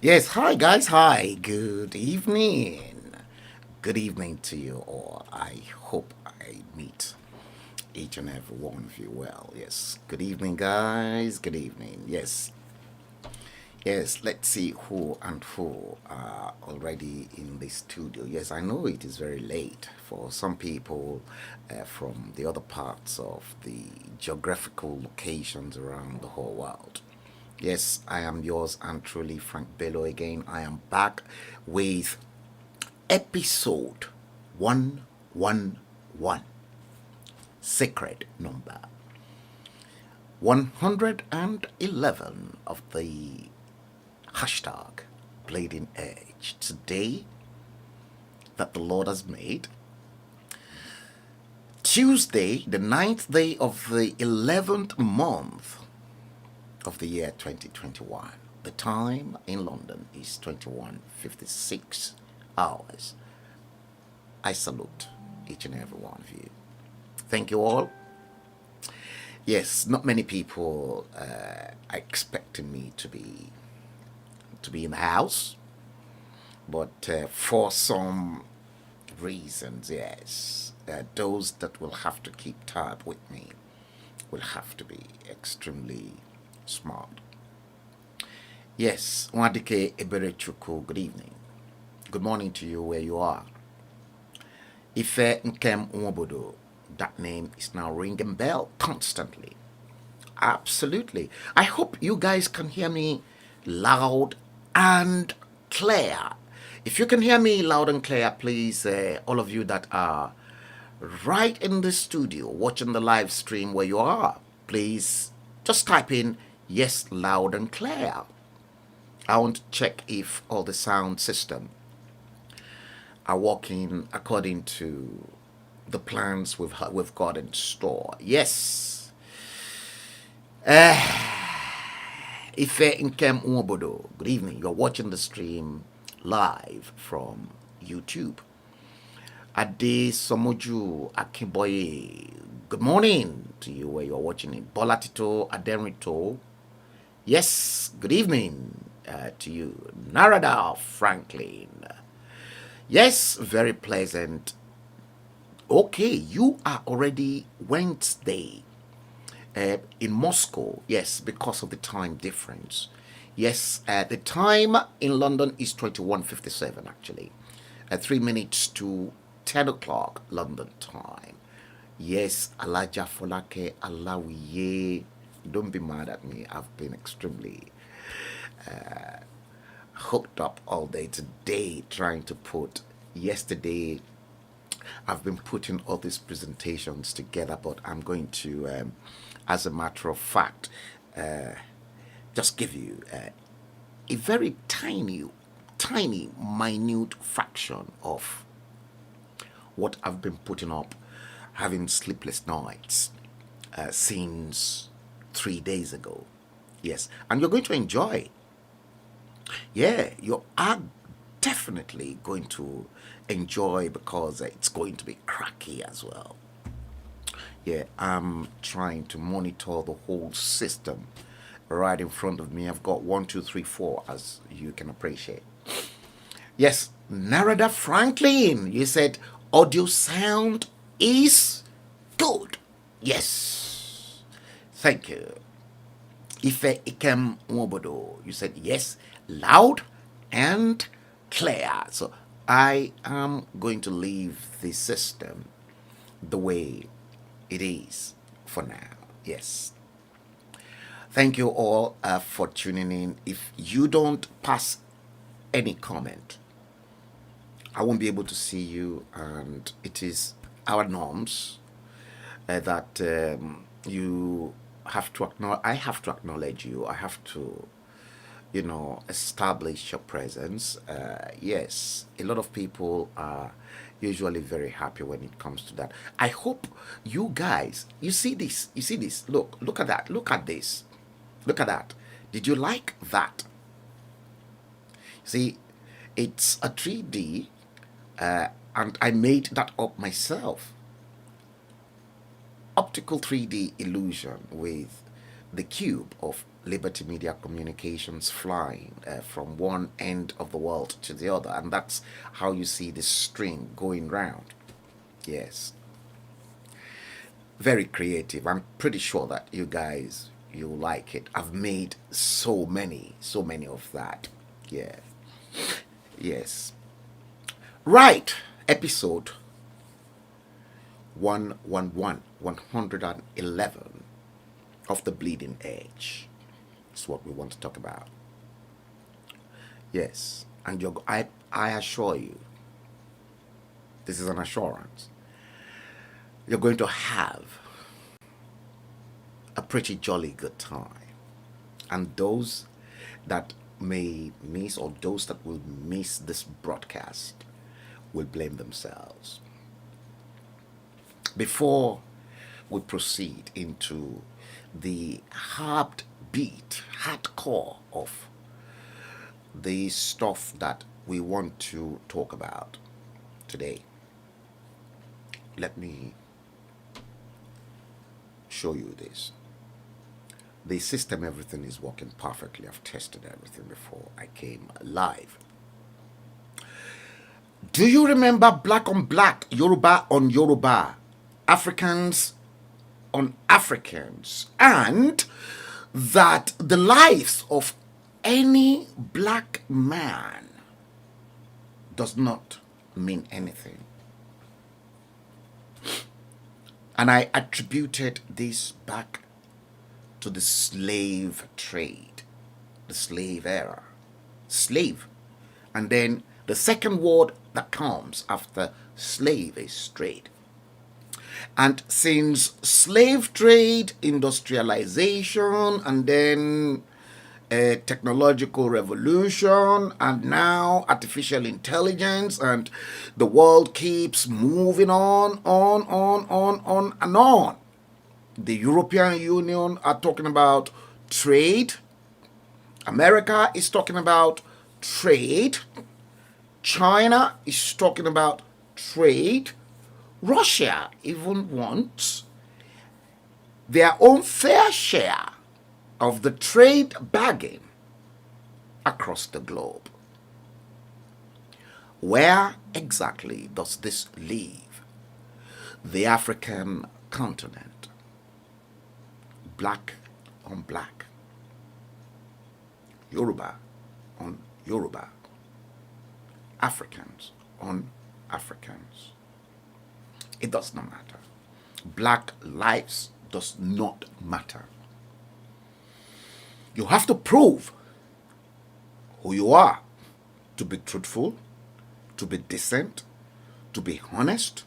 Yes, hi guys, hi, good evening. Good evening to you all. I hope I meet each and every one of you well. Yes, good evening, guys, good evening. Yes, let's see who and who are already in the studio. Yes, I know it is very late for some people from the other parts of the geographical locations around the whole world. Yes, I am yours and truly Frank Bello again. I am back with episode 111, sacred number 111 of the hashtag Bleeding Edge. Today, that the Lord has made, Tuesday, the ninth day of the 11th month of the year 2021. The time in London is 21:56 hours. I salute each and every one of you. Thank you all. Yes, not many people are expecting me to be in the house, but for some reasons, yes, those that will have to keep tab with me will have to be extremely smart. Yes, Wadike Eberechuku, good evening. Good morning to you where you are. Ife Nkem Nwobodo, that name is now ringing bell constantly. Absolutely. I hope you guys can hear me loud and clear. If you can hear me loud and clear, please, all of you that are right in the studio watching the live stream where you are, please just type in yes loud and clear. I want to check if all the sound system are working according to the plans we've got in store. Yes. Ife Nkem Nwobodo, good evening. You're watching the stream live from YouTube. Ade Somoju Akinboye, good morning to you where you're watching it. Bolatito Adenrito, yes, good evening to you. Narada Franklin, yes, very pleasant. Okay, you are already Wednesday. in Moscow, yes, because of the time difference. Yes, the time in London is 21:57 actually. 3 minutes to 10 o'clock London time. Yes, Alaja Folake Alawiye. Don't be mad at me. I've been extremely hooked up all day today trying to put yesterday. I've been putting all these presentations together, but I'm going to, as a matter of fact, just give you a very tiny, minute fraction of what I've been putting up, having sleepless nights since 3 days ago. Yes, and you're going to enjoy. Yeah, you are definitely going to enjoy because it's going to be cracky as well. Yeah, I'm trying to monitor the whole system right in front of me. I've got one, two, three, four, as you can appreciate. Yes, Narada Franklin, you said audio sound is good. Yes, thank you. Ife Ikem Wobodo, you said yes, loud and clear. So I am going to leave the system the way it is for now. Yes. Thank you all for tuning in. If you don't pass any comment, I won't be able to see you, and it is our norms that you have to acknowledge. I have to acknowledge you. I have to, establish your presence. Yes, a lot of people are usually very happy when it comes to that. I hope you guys, you see this. You see this. Look at that. Look at this. Look at that. Did you like that? See, it's a 3D, and I made that up myself. Optical 3D illusion with the cube of Liberty Media Communications flying from one end of the world to the other, and that's how you see the string going round. Yes, very creative. I'm pretty sure that you guys, you like it. I've made so many of that. Yeah. Yes. Right. Episode 111, 111 of the bleeding edge. It's what we want to talk about. Yes. And I assure you, this is an assurance, you're going to have a pretty jolly good time. And those that may miss, or those that will miss this broadcast, will blame themselves. Before we proceed into the hardcore of the stuff that we want to talk about today, let me show you this. The system, everything is working perfectly. I've tested everything before I came live. Do you remember black on black, Yoruba on Yoruba, Africans on Africans, and that the lives of any black man does not mean anything? And I attributed this back to the slave trade, the slave era. Slave. And then the second word that comes after slave is trade. And since slave trade, industrialization, and then a technological revolution, and now artificial intelligence, and the world keeps moving on and on. The European Union are talking about trade. America is talking about trade. China is talking about trade. Russia even wants their own fair share of the trade bargain across the globe. Where exactly does this leave the African continent? black on black, Yoruba on Yoruba, Africans on Africans. It does not matter. Black lives does not matter. You have to prove who you are, to be truthful, to be decent, to be honest,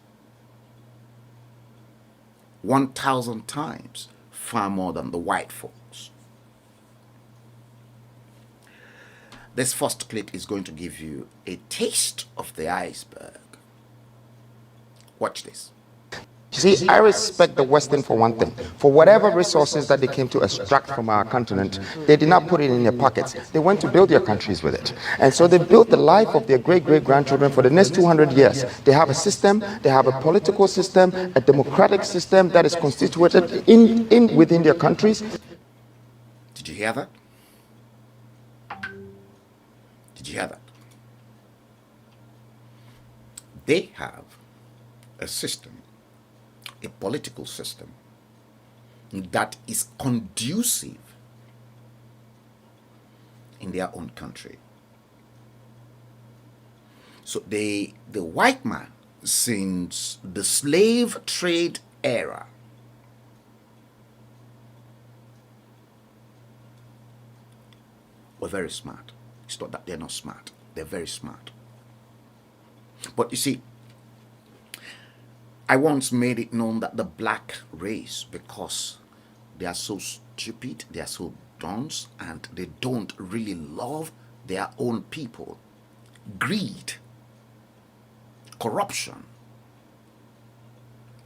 1,000 times far more than the white folks. This first clip is going to give you a taste of the iceberg. Watch this. You see, I respect the Western for one thing. For whatever resources that they came to extract from our continent, they did not put it in their pockets. They went to build their countries with it. And so they built the life of their great-great-grandchildren for the next 200 years. They have a system, they have a political system, a democratic system that is constituted within their countries. Did you hear that? Did you hear that? They have a system, a political system that is conducive in their own country. So the white man, since the slave trade era, were very smart. It's not that they're not smart. They're very smart. But you see, I once made it known that the black race, because they are so stupid, they are so dunce, and they don't really love their own people, greed, corruption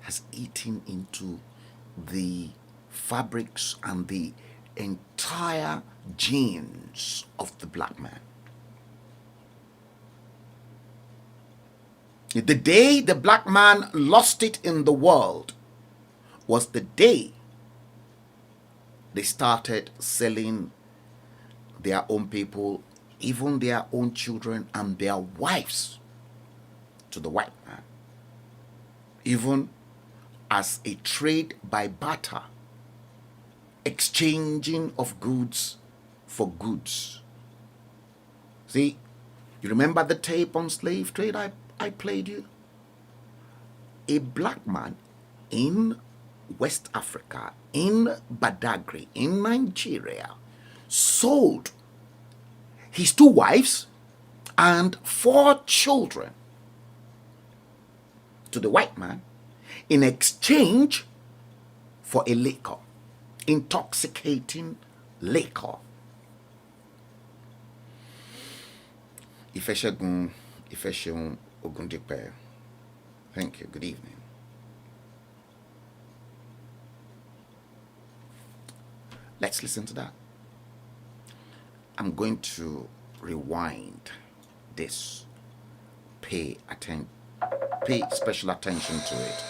has eaten into the fabrics and the entire genes of the black man. The day the black man lost it in the world was the day they started selling their own people, even their own children and their wives, to the white man, even as a trade by barter, exchanging of goods for goods. See, you remember the tape on slave trade I played you? A black man in West Africa, in Badagry, in Nigeria, sold his 2 wives and 4 children to the white man in exchange for a liquor, intoxicating liquor. Ifeshegun Ogundipe. Thank you. Good evening. Let's listen to that. I'm going to rewind this. Pay special attention to it.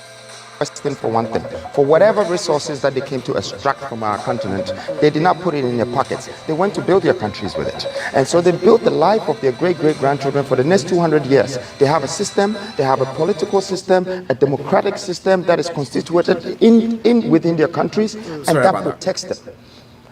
Western for one thing. For whatever resources that they came to extract from our continent, they did not put it in their pockets. They went to build their countries with it. And so they built the life of their great-great-grandchildren for the next 200 years. They have a system, they have a political system, a democratic system that is constituted within their countries, and that protects them.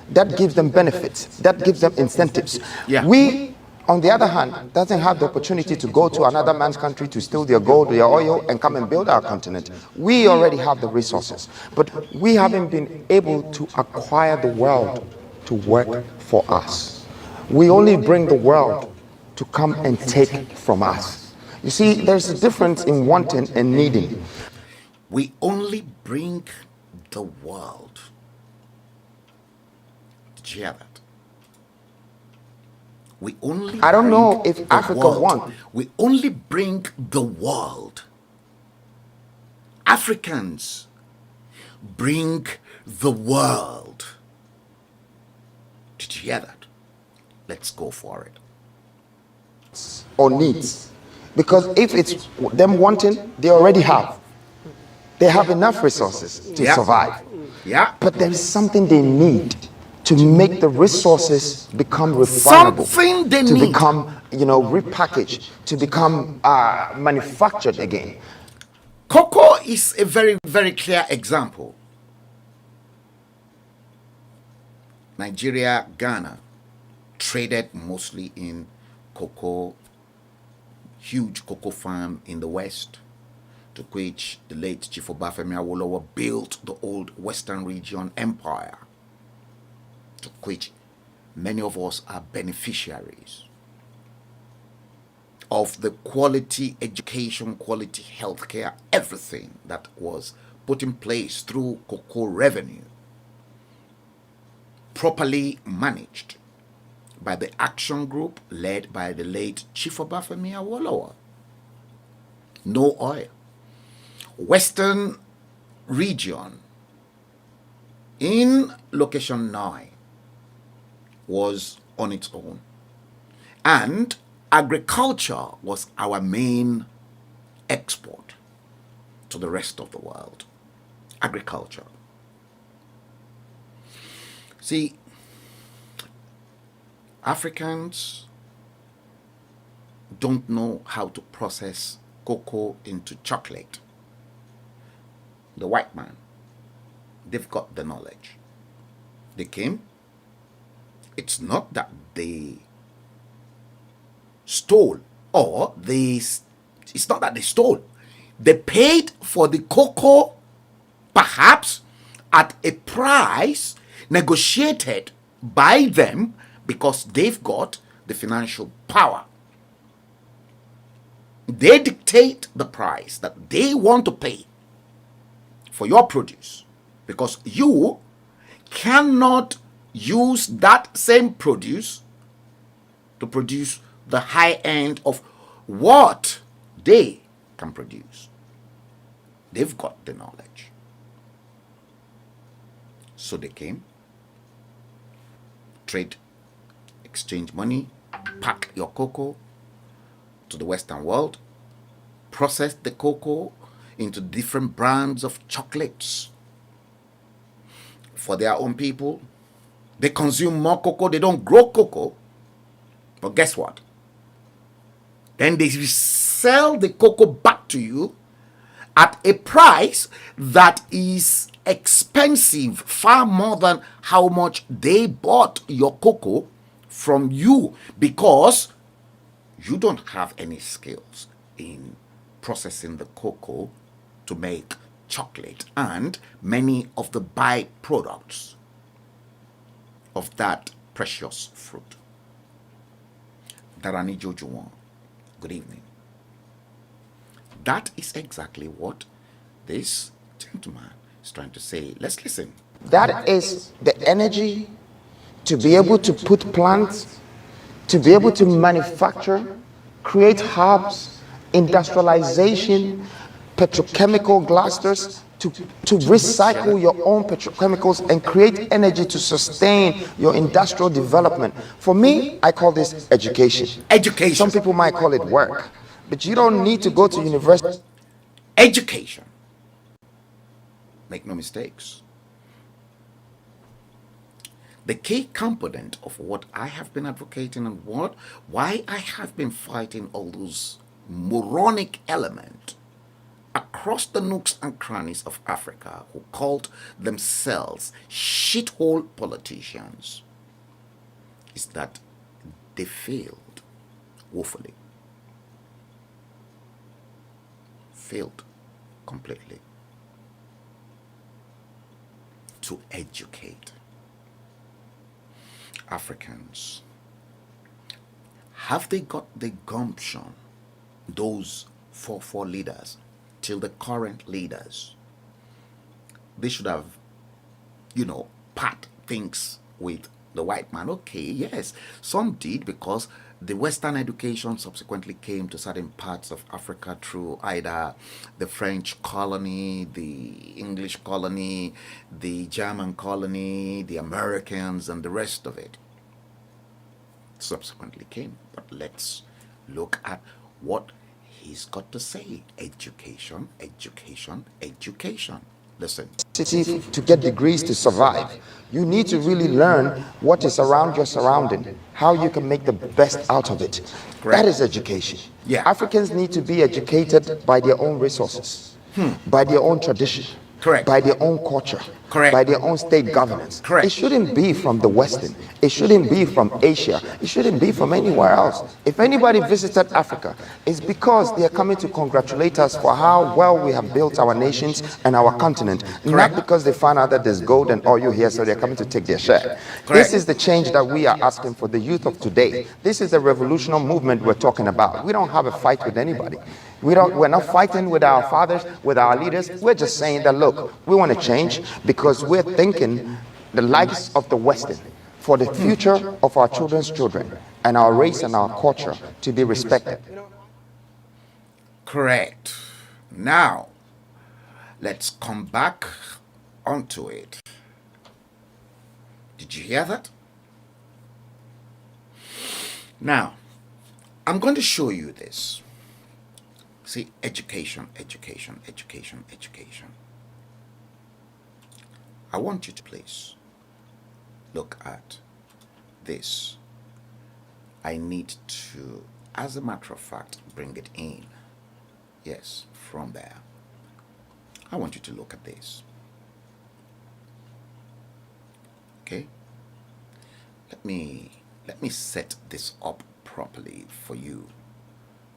That gives them benefits. That gives them incentives. Yeah. We, on the other hand, doesn't have the opportunity to go to another man's country to steal their gold, their oil, and come and build our continent. We already have the resources, but we haven't been able to acquire the world to work for us. We only bring the world to come and take from us. You see, there's a difference in wanting and needing. We only bring the world. Did you hear that? We only I don't know if Africa won. We only bring the world. Africans bring the world. Did you hear that? Let's go for it. Or needs. Because if it's them wanting, they already have. They have enough resources to survive. Yeah. But there is something they need to make the resources become refinable, become, repackaged, to become manufactured again. Cocoa is a very, very clear example. Nigeria, Ghana traded mostly in cocoa, huge cocoa farm in the west, to which the late Chief Obafemi Awolowo built the old Western Region Empire, to which many of us are beneficiaries of the quality education, quality healthcare, everything that was put in place through cocoa revenue, properly managed by the action group led by the late Chief Obafemi Awolowo. No oil. Western region in location 9 was on its own, and agriculture was our main export to the rest of the world. Agriculture. See, Africans don't know how to process cocoa into chocolate. The white man, they've got the knowledge. They came. It's not that they stole, or it's not that they stole. They paid for the cocoa, perhaps at a price negotiated by them, because they've got the financial power. They dictate the price that they want to pay for your produce, because you cannot use that same produce to produce the high end of what they can produce. They've got the knowledge. So they came, trade, exchange money, pack your cocoa to the Western world, process the cocoa into different brands of chocolates for their own people. They consume more cocoa. They don't grow cocoa. But guess what? Then they sell the cocoa back to you at a price that is expensive, far more than how much they bought your cocoa from you, because you don't have any skills in processing the cocoa to make chocolate and many of the byproducts of that precious fruit. Darani Jojuwon, good evening. That is exactly what this gentleman is trying to say. Let's listen. That is the energy to be able to put plants, to be able to manufacture, create hubs, industrialization, petrochemical clusters, to recycle your own petrochemicals and create energy to sustain your industrial development. For me, I call this education. Education. Some people might call it work, but you don't need to go to university. Education. Make no mistakes. The key component of what I have been advocating and why I have been fighting all those moronic elements across the nooks and crannies of Africa who called themselves shithole politicians is that they failed woefully. Failed completely to educate Africans. Have they got the gumption, those 4 leaders, till the current leaders? They should have, pat things with the white man. Okay, yes, some did, because the Western education subsequently came to certain parts of Africa through either the French colony, the English colony, the German colony, the Americans, and the rest of it. Subsequently came. But let's look at what he's got to say. Education, education, education. Listen. To get degrees to survive, you need to really learn what is around your surrounding, how you can make the best out of it. Correct. That is education. Yeah. Africans need to be educated by their own resources, by their own tradition, Correct. by their own culture, Correct. by their own state governance. Correct. It shouldn't be from the Western. It shouldn't be from Asia. It shouldn't be from anywhere else. If anybody visited Africa, it's because they are coming to congratulate us for how well we have built our nations and our continent, not because they found out that there's gold and oil here, so they're coming to take their share. This is the change that we are asking for the youth of today. This is the revolutionary movement we're talking about. We don't have a fight with anybody. We're not fighting with our fathers, with our leaders. We're just saying that, look, we want to change because we're thinking the lives of the Western for the future of our children's children and our race and our culture to be respected. Correct. Now, let's come back onto it. Did you hear that? Now, I'm going to show you this. See, education, education, education, education. I want you to please look at this. I need to, as a matter of fact, bring it in. Yes, from there. I want you to look at this. Okay? Let me set this up properly for you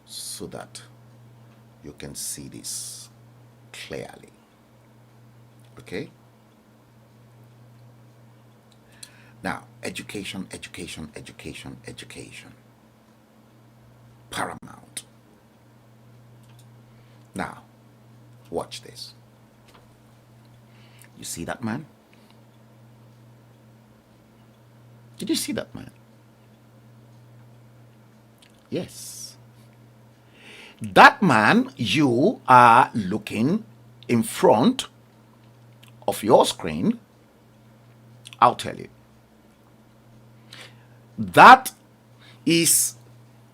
so that you can see this clearly. Okay? Now, education, education, education, education. Paramount. Now, watch this. You see that man? Did you see that man? Yes. That man you are looking in front of your screen, I'll tell you. That is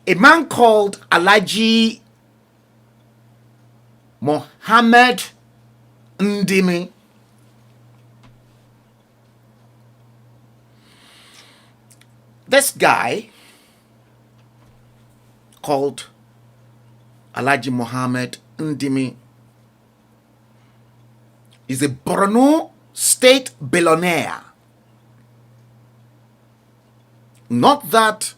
a man called Alhaji Mohammed Endemic. This guy called Alhaji Mohammed Endemic is a Borno state billionaire. Not that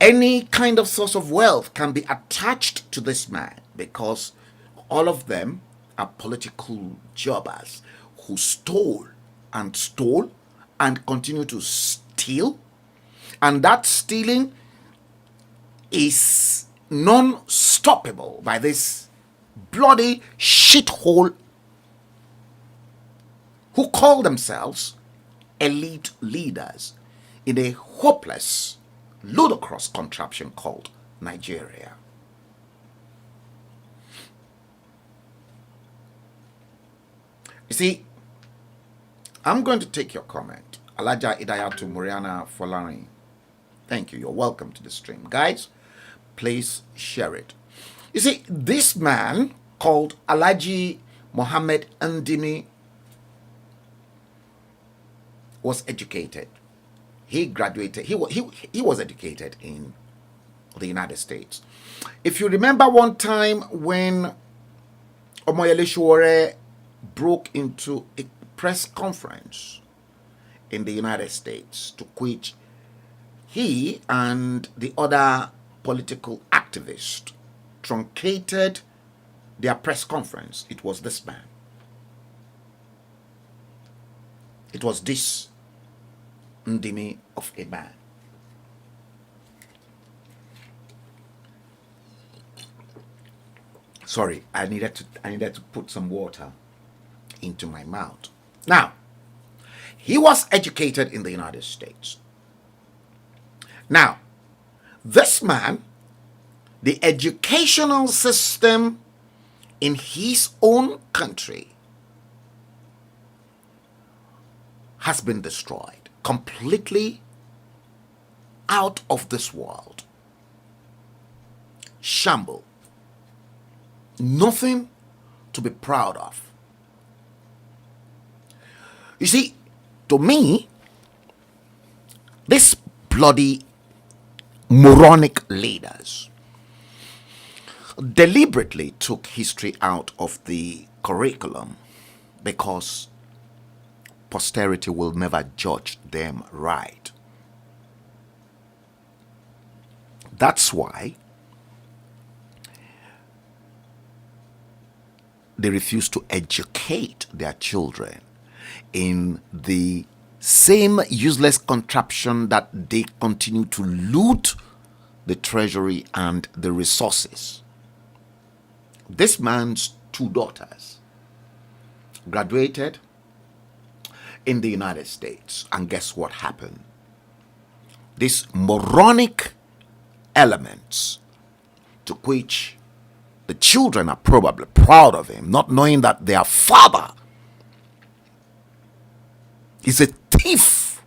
any kind of source of wealth can be attached to this man, because all of them are political jobbers who stole and continue to steal. And that stealing is non-stoppable by this bloody shithole who call themselves elite leaders in a hopeless, ludicrous contraption called Nigeria. You see, I'm going to take your comment. Alaja Idayatu Muriana Folani. Thank you. You're welcome to the stream. Guys, please share it. You see, this man called Alhaji Mohammed Endemic was educated. He graduated. He was educated in the United States. If you remember one time when Omoyele Sowore broke into a press conference in the United States, to which he and the other political activists truncated their press conference, it was this man. It was this Endemic of a man. Sorry, I needed to put some water into my mouth. Now, he was educated in the United States. Now, this man, the educational system in his own country has been destroyed. Completely out of this world. Shamble. Nothing to be proud of. You see, to me, these bloody moronic leaders deliberately took history out of the curriculum because posterity will never judge them right. That's why they refuse to educate their children in the same useless contraption that they continue to loot the treasury and the resources. This man's two daughters graduated in the United States, and guess what happened? These moronic elements to which the children are probably proud of him, not knowing that their father is a thief,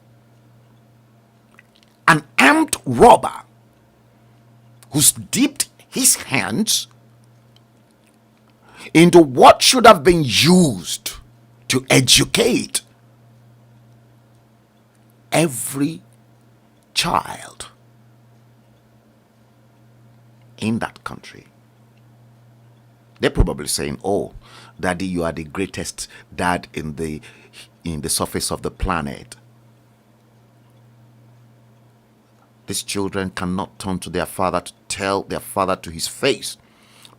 an armed robber who's dipped his hands into what should have been used to educate every child in that country. They're probably saying, "Oh, Daddy, you are the greatest dad in the surface of the planet." These children cannot turn to their father to tell their father to his face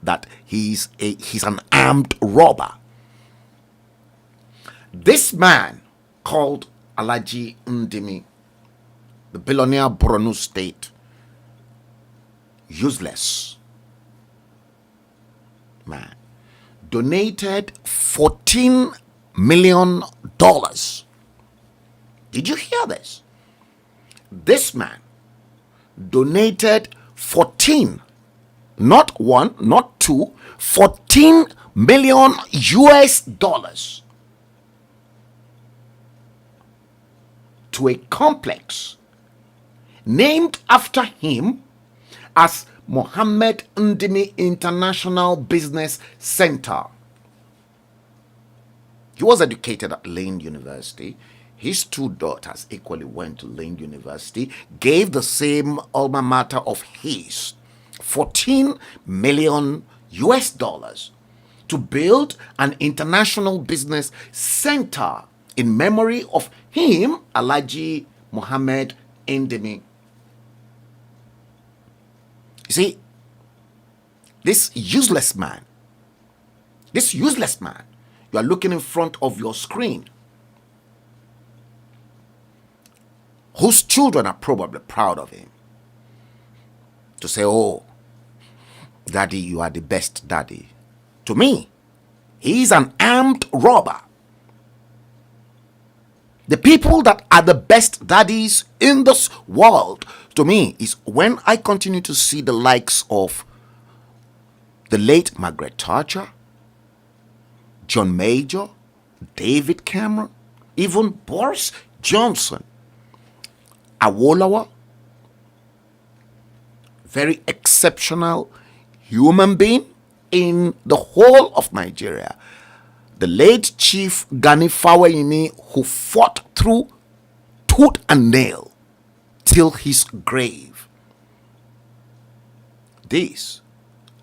that he's an armed robber. This man called Alhaji Endemic, the billionaire Borno State, useless man, donated $14 million. Did you hear this? This man donated 14, not one, not two, 14 million US dollars to a complex named after him as Mohammed Endemic International Business Center. He was educated at Lane University. His two daughters equally went to Lane University, gave the same alma mater of his 14 million US dollars to build an international business center in memory of him, Alhaji Mohammed Endemic. You see, this useless man, you are looking in front of your screen, whose children are probably proud of him, to say, "Oh, Daddy, you are the best daddy." To me, he's an armed robber. The people that are the best daddies in this world, to me, is when I continue to see the likes of the late Margaret Thatcher, John Major, David Cameron, even Boris Johnson, Awolowo, very exceptional human being in the whole of Nigeria. The late Chief Gani Fawayimi, who fought through tooth and nail till his grave. These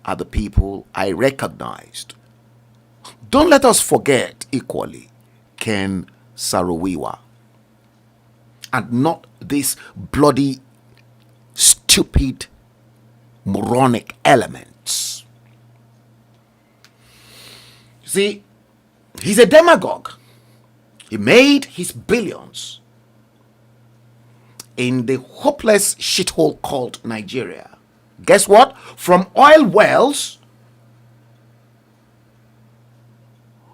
are the people I recognized. Don't let us forget equally Ken Saro-Wiwa, and not these bloody, stupid, moronic elements. See, he's a demagogue. He made his billions in the hopeless shithole called Nigeria. Guess what? From oil wells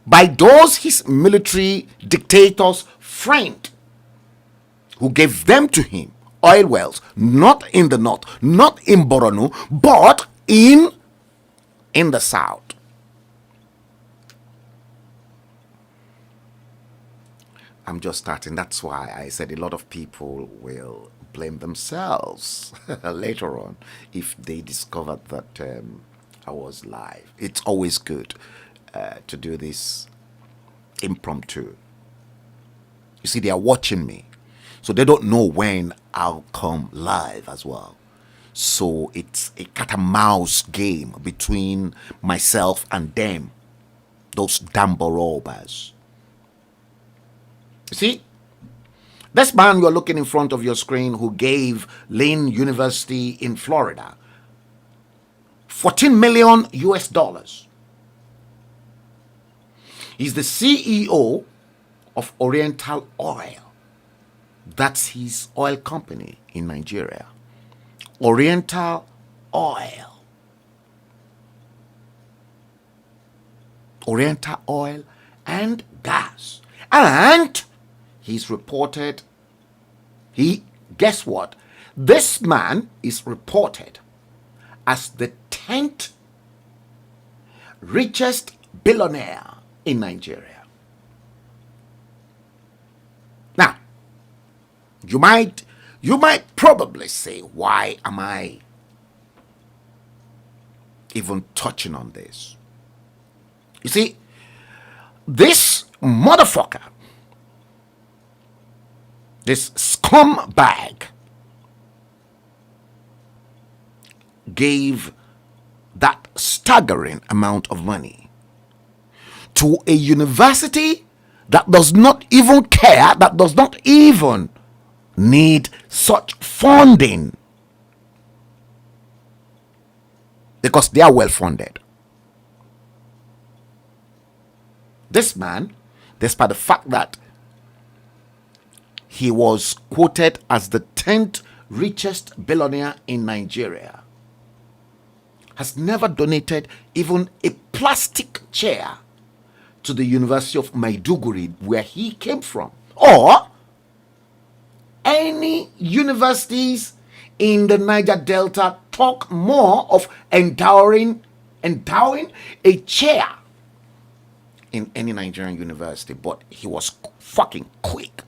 by those his military dictators framed, who gave them to him. Oil wells, not in the north, not in Borno, but in the south. I'm just starting. That's why I said a lot of people will blame themselves later on if they discovered that I was live. It's always good to do this impromptu. You see, they are watching me, so they don't know when I'll come live as well. So it's a cat and mouse game between myself and them, those Dambo robbers. You see, this man you're looking in front of your screen who gave Lynn University in Florida 14 million US dollars. He's the CEO of Oriental Oil. That's his oil company in Nigeria. Oriental Oil. Oriental Oil and Gas. And he's reported, guess what? This man is reported as the 10th richest billionaire in Nigeria. Now, you might probably say, why am I even touching on this? You see, this motherfucker, this scumbag, gave that staggering amount of money to a university that does not even care, that does not even need such funding, because they are well funded. This man, despite the fact that he was quoted as the 10th richest billionaire in Nigeria, has never donated even a plastic chair to the University of Maiduguri, where he came from, or any universities in the Niger Delta. Talk more of endowing a chair in any Nigerian university, but he was fucking quick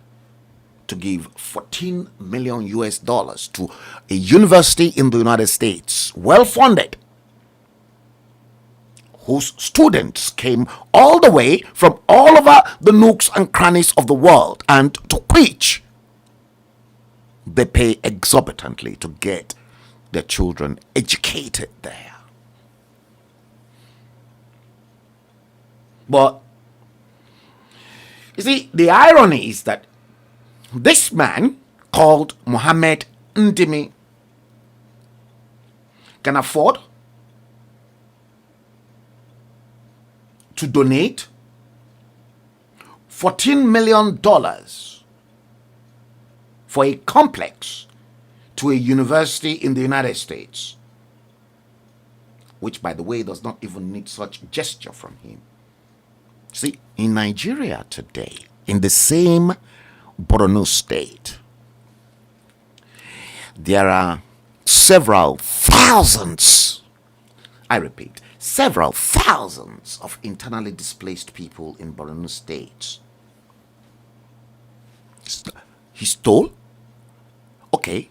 to give 14 million US dollars to a university in the United States, well funded, whose students came all the way from all over the nooks and crannies of the world, and to which they pay exorbitantly to get their children educated there. But you see, the irony is that this man called Mohammed Endemic can afford to donate $14 million for a complex to a university in the United States, which, by the way, does not even need such gesture from him. See, in Nigeria today, in the same Borno state, there are several thousands, I repeat, several thousands of internally displaced people in Borno state. He stole? Okay.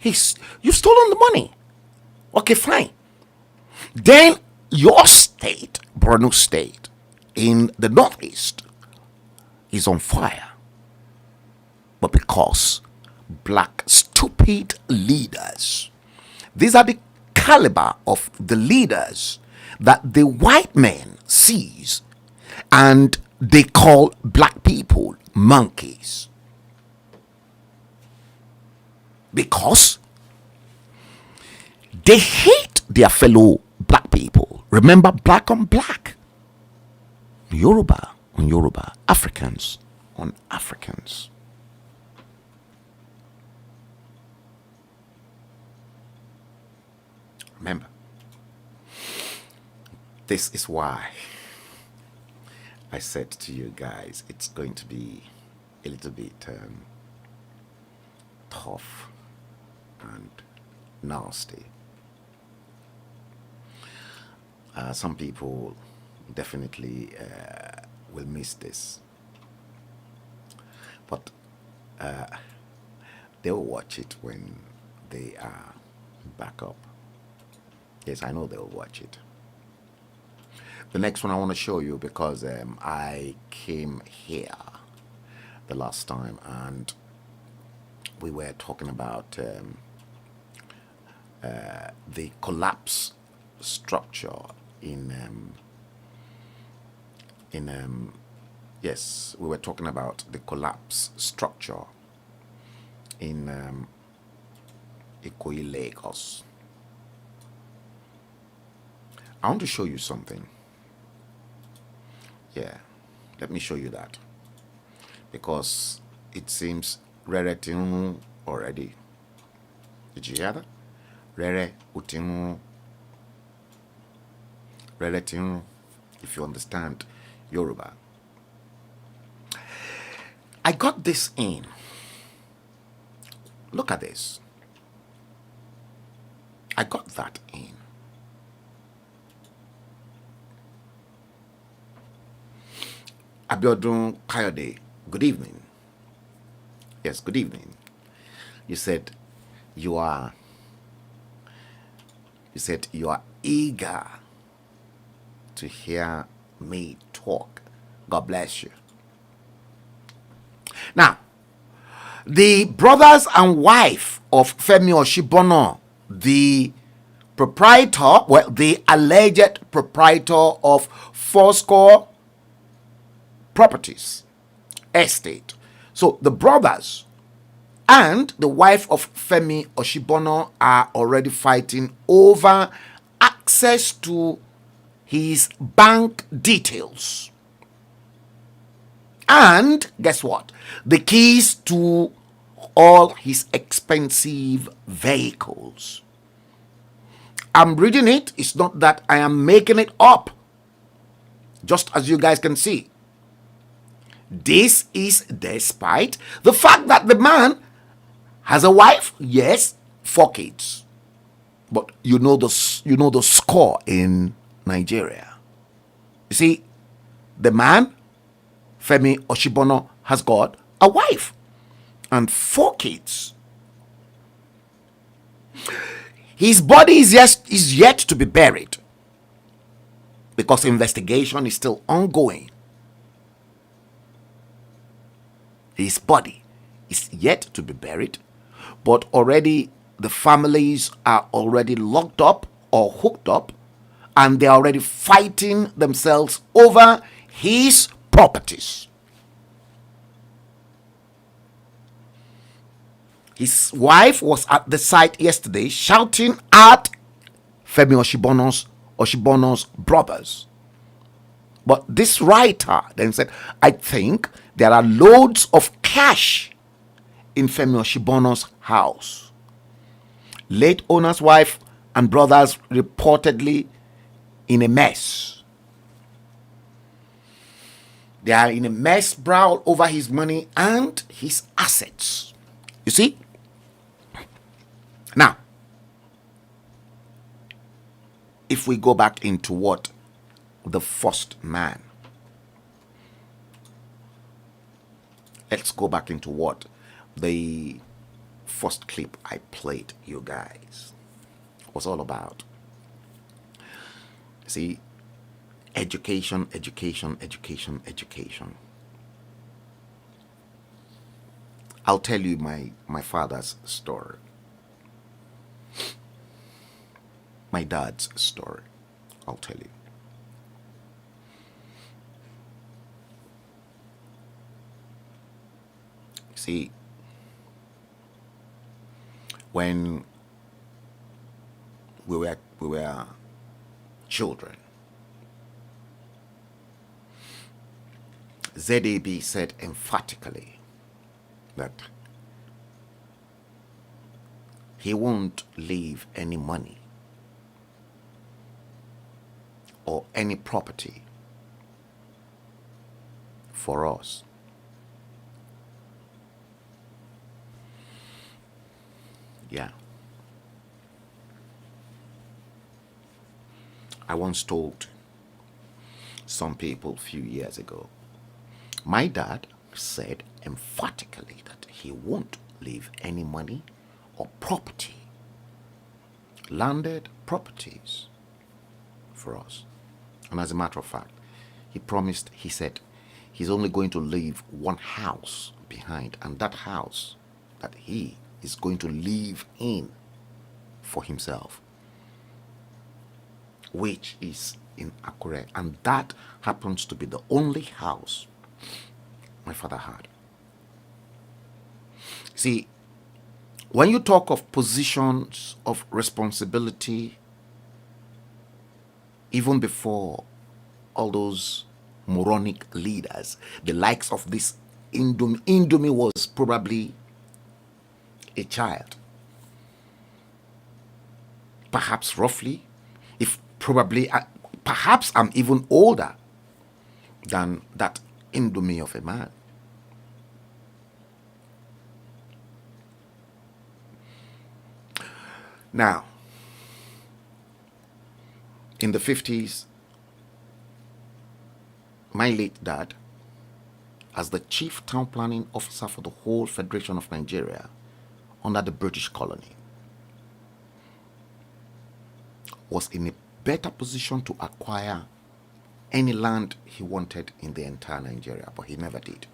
You've stolen the money. Okay, fine. Then your state, Borno state, in the northeast, is on fire. But because black stupid leaders, these are the caliber of the leaders that the white man sees, and they call black people monkeys. Because they hate their fellow black people. Remember, black on black, Yoruba on Yoruba, Africans on Africans. Remember, this is why I said to you guys, it's going to be a little bit tough and nasty. Some people definitely will miss this, but they'll watch it when they are back up. Yes, I know they'll watch it. The next one I want to show you, because I came here the last time and we were talking about the collapse structure in Yes, we were talking about the collapse structure in Ikoyi, Lagos. I want to show you something. Yeah, let me show you that. Because it seems Rere Tinunu already. Did you hear that? Rere Utinunu. Rere Tinunu, if you understand Yoruba. I got this in. Look at this. I got that in. Abiodun Kayode, good evening. Yes, good evening. You said you are eager to hear me talk. God bless you. Now, the brothers and wife of Femi Oshibono, the alleged proprietor of Fourscore Properties Estate. So the brothers and the wife of Femi Oshibono are already fighting over access to his bank details. And guess what? The keys to all his expensive vehicles. I'm reading it. It's not that I am making it up. Just as you guys can see. This is despite the fact that the man has a wife, yes, 4 kids. But you know the score in Nigeria. You see, the man, Femi Oshibono, has got a wife and 4 kids. His body is yet to be buried because investigation is still ongoing. His body is yet to be buried, but already the families are already locked up or hooked up, and they're already fighting themselves over his properties. His wife was at the site yesterday shouting at Femi Oshibono's brothers. But this writer then said, I think there are loads of cash in Femi Oshibono's house. Late owner's wife and brothers reportedly in a mess. They are in a mess, brawl over his money and his assets. You see? Now, if we go back into what the first man, let's go back into what the first clip I played you guys was all about. See, education. I'll tell you my father's story, my dad's story. I'll tell you. See, when we were children, ZAB said emphatically that he won't leave any money or any property for us. Yeah. I once told some people a few years ago, my dad said emphatically that he won't leave any money or property, landed properties for us. And as a matter of fact, he said he's only going to leave one house behind, and that house that he is going to live in for himself, which is in Akure, and that happens to be the only house my father had. See, when you talk of positions of responsibility, even before all those moronic leaders, the likes of this Indomie was probably a child. Perhaps roughly, if probably, perhaps I'm even older than that Indomie of a man. Now, in the 50s, my late dad, as the chief town planning officer for the whole Federation of Nigeria under the British colony, was in a better position to acquire any land he wanted in the entire Nigeria, but he never did.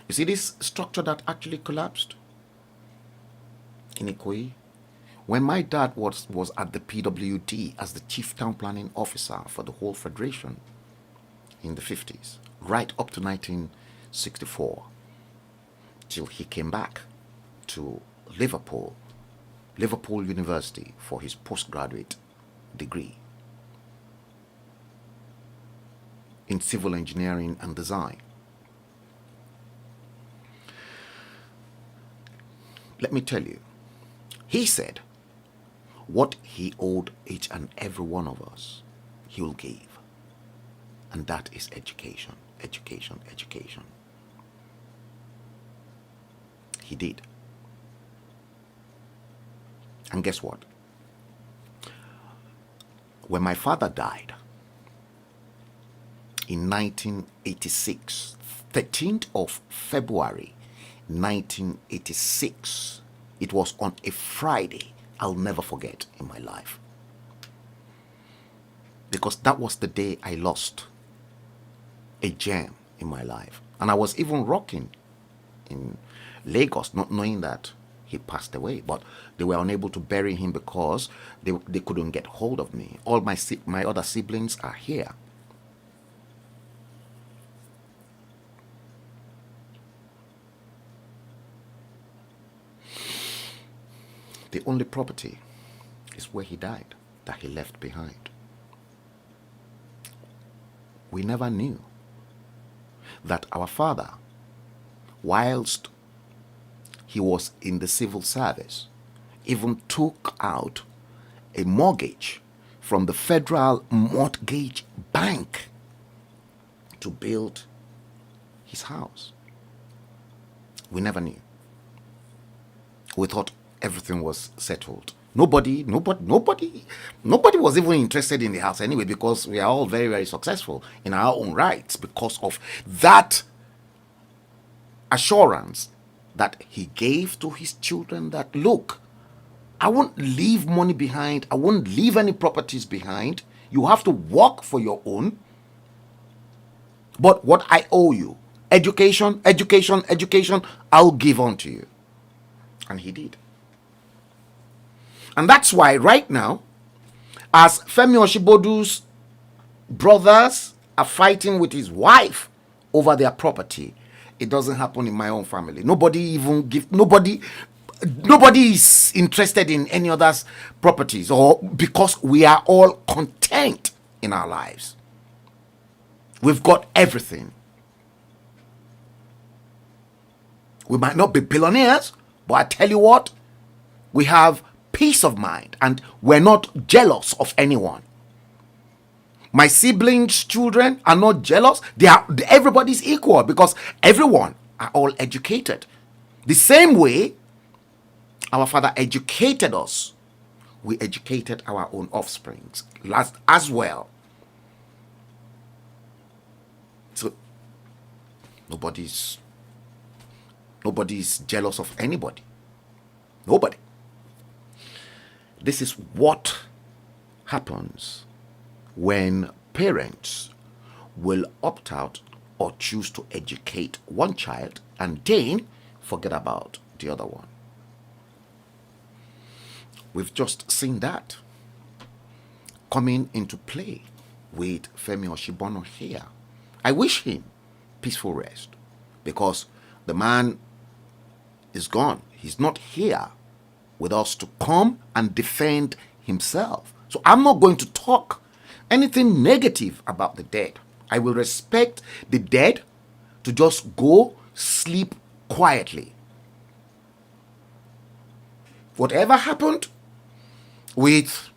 You see this structure that actually collapsed in Ikoyi? When my dad was at the PWD as the chief town planning officer for the whole federation in the 50s, right up to 1964, till he came back to Liverpool University for his postgraduate degree in civil engineering and design. Let me tell you, he said what he owed each and every one of us, he will give. And that is education, education, education. He did. And guess what? When my father died in 1986, 13th of February 1986, it was on a Friday I'll never forget in my life. Because that was the day I lost a gem in my life. And I was even rocking in Lagos, not knowing that he passed away. But they were unable to bury him because they couldn't get hold of me. All my other siblings are here. The only property is where he died, that he left behind. We never knew that our father, whilst he was in the civil service, even took out a mortgage from the Federal Mortgage Bank to build his house. We never knew. We thought everything was settled. Nobody was even interested in the house anyway, because we are all very, very successful in our own rights because of that assurance that he gave to his children that, look, I won't leave money behind. I won't leave any properties behind. You have to work for your own. But what I owe you, education, education, education, I'll give unto you. And he did. And that's why right now, as Femi Oshibodu's brothers are fighting with his wife over their property, it doesn't happen in my own family. Nobody is interested in any other's properties, or because we are all content in our lives. We've got everything. We might not be billionaires, but I tell you what, we have peace of mind, and we're not jealous of anyone. My siblings' children are not jealous. Everybody's equal because everyone are all educated. The same way our father educated us, we educated our own offsprings as well. So nobody's jealous of anybody. Nobody. This is what happens when parents will opt out or choose to educate one child and then forget about the other one. We've just seen that. coming into play with Femi Oshibono here. I wish him peaceful rest because the man is gone. He's not here with us to come and defend himself. So I'm not going to talk anything negative about the dead. I will respect the dead to just go sleep quietly. Whatever happened with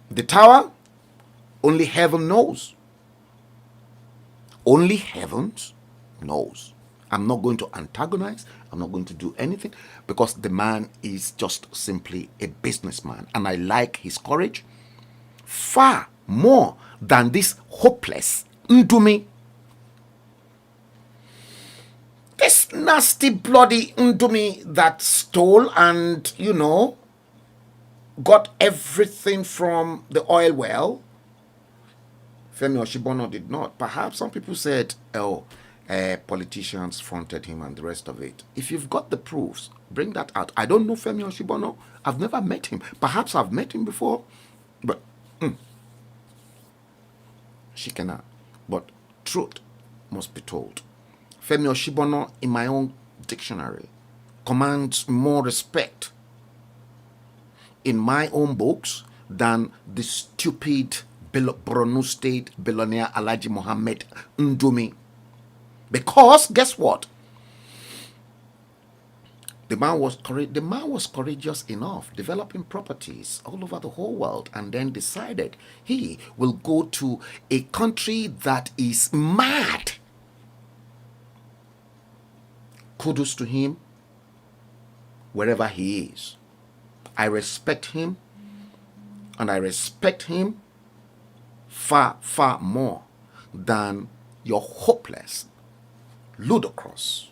the tower, only heaven knows. Only heaven knows. I'm not going to antagonize. I'm not going to do anything because the man is just simply a businessman. And I like his courage far more than this hopeless Ndumi. This nasty, bloody Ndumi that stole and, got everything from the oil well. Femi Oshibono did not. Perhaps some people said, politicians fronted him and the rest of it. If you've got the proofs, bring that out. I don't know Femi Oshibono. I've never met him. Perhaps I've met him before, but she cannot. But truth must be told. Femi Oshibono, in my own dictionary, commands more respect in my own books than the stupid Borno State billionaire Alhaji Mohammed Ndumi. Because guess what? The man was courageous enough, developing properties all over the whole world, and then decided he will go to a country that is mad. Kudos to him, wherever he is. I respect him, and I respect him far, far more than your hopeless, ludicrous,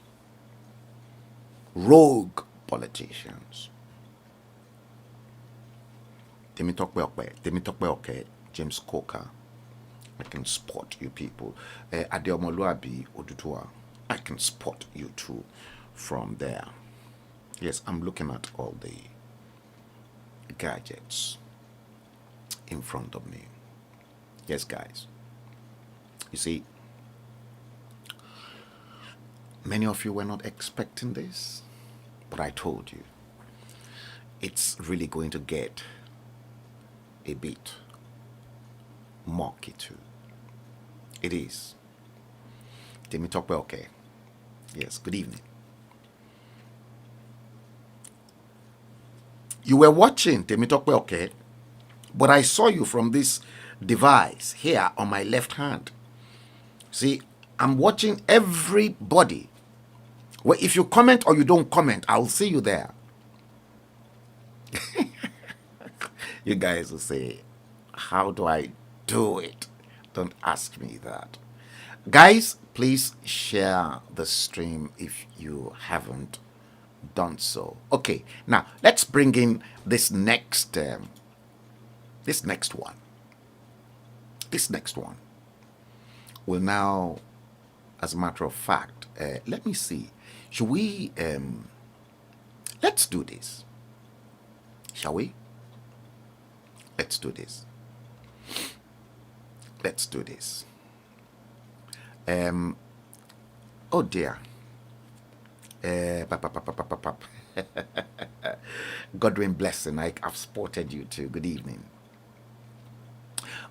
rogue politicians. Temitope Oke, James Coker, I can spot you people. Adeomoluabi Odutua, I can spot you too from there. Yes, I'm looking at all the gadgets in front of me. Yes, guys. You see, many of you were not expecting this, but I told you it's really going to get a bit murky too. It is. Temitope Oke. Yes, good evening. You were watching Temitope Oke, but I saw you from this device here on my left hand. See, I'm watching everybody. Well, if you comment or you don't comment, I'll see you there. You guys will say, how do I do it? Don't ask me that. Guys, please share the stream if you haven't done so. Okay, now let's bring in this next one. This next one will now, as a matter of fact, let me see. Should we, let's do this. Shall we? Let's do this. Let's do this. Oh dear. Godwin Blessing, I've spotted you too. Good evening.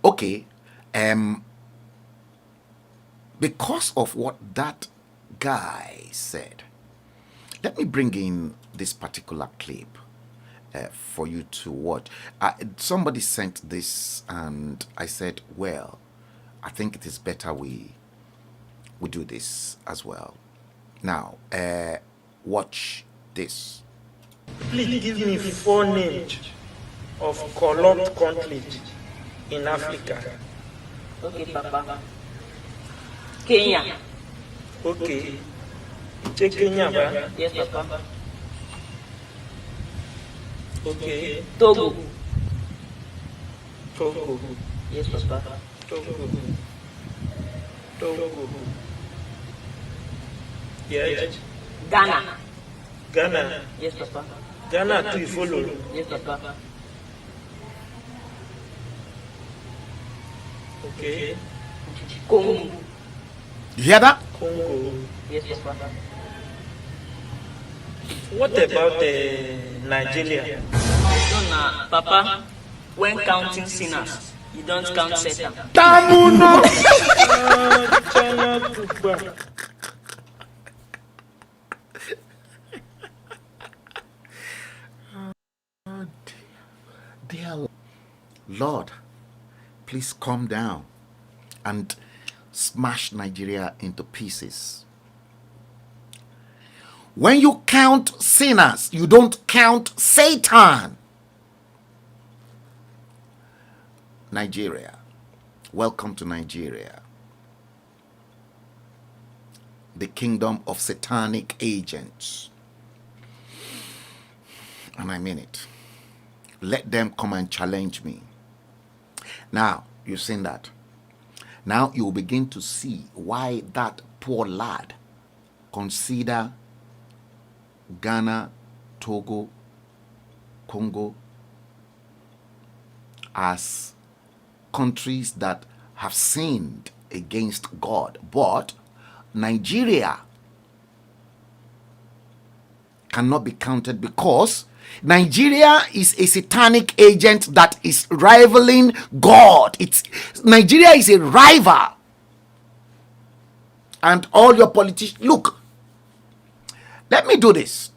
Okay. Because of what that guy said, let me bring in this particular clip for you to watch. Somebody sent this and I said, well, I think it is better we do this as well. Now, watch this. Please give me 4 names of corrupt countries in Africa. Okay, Papa. Kenya. Okay. Take Kenya, ba? Yes, Papa. Okay. Togo. Togo. Yes, Papa. Togo. Togo. Yes. Ghana. Ghana. Yes, Papa. Ghana too follow. Yes, Papa. Okay. Congo. You hear that? Congo. Yes, Papa. What about Nigeria? No, na Papa. When counting sinners, you don't count Satan. Tamuno. China Kuba. Dear Lord, please calm down and smash Nigeria into pieces. When you count sinners, you don't count Satan. Nigeria. Welcome to Nigeria. The kingdom of satanic agents. And I mean it. Let them come and challenge me. Now, you've seen that. Now you will begin to see why that poor lad consider Ghana, Togo, Congo as countries that have sinned against God. But Nigeria cannot be counted because Nigeria is a satanic agent that is rivaling God. Nigeria is a rival. And all your politicians, look, let me do this.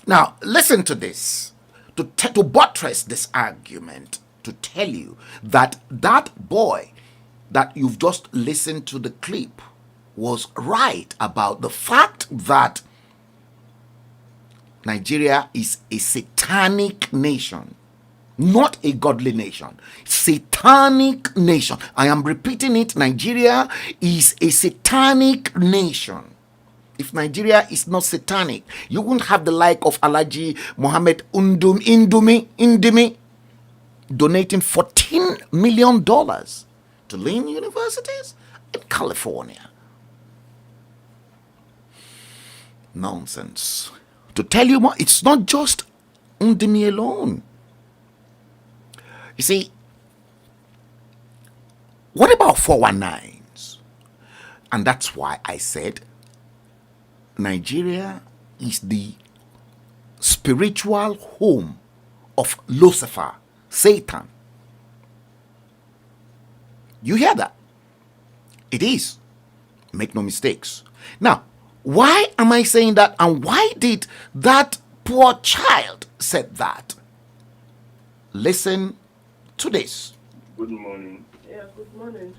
Now, listen to this. To buttress this argument, to tell you that that boy that you've just listened to the clip was right about the fact that Nigeria is a satanic nation, not a godly nation. Satanic nation. I am repeating it. Nigeria is a satanic nation. If Nigeria is not satanic, you won't have the like of Alhaji Mohammed Indimi donating $14 million to lean universities in California. Nonsense. To tell you more, it's not just Ndimi alone. You see, what about 419s? And that's why I said Nigeria is the spiritual home of Lucifer, Satan. You hear that? It is. Make no mistakes. Now, why am I saying that, and why did that poor child said that? Listen to this. Good morning. Yeah, good morning.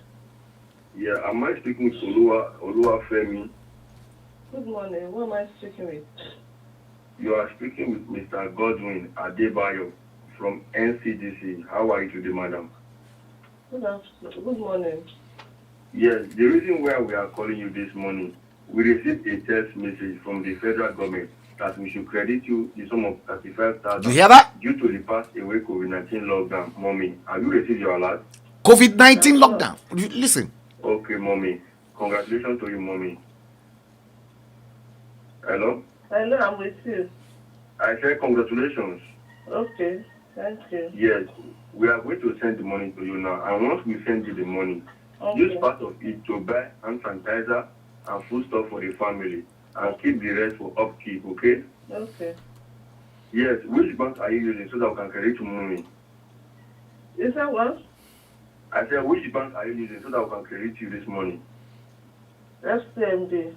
Yeah, am I speaking with Oluwafemi? Good morning. Who am I speaking with? You are speaking with Mr. Godwin Adebayo from NCDC. How are you today, madam? Good afternoon. Good morning. Yes, the reason why we are calling you this morning, we received a text message from the federal government that we should credit you the sum of 35,000. You hear that? Due to the past away COVID-19 lockdown. Mommy, have you received your alert? COVID-19 lockdown. Listen. Okay, mommy. Congratulations to you, mommy. Hello? Hello, I'm with you. I said congratulations. Okay, thank you. Yes, we are going to send the money to you now. And once we send you the money, use part of it to buy hand sanitizer and food stuff for the family. And keep the rest for upkeep, okay? Okay. Yes, which bank are you using so that we can credit to mommy? Is that what? I said, which bank are you using so that we can credit you this money? SCMB.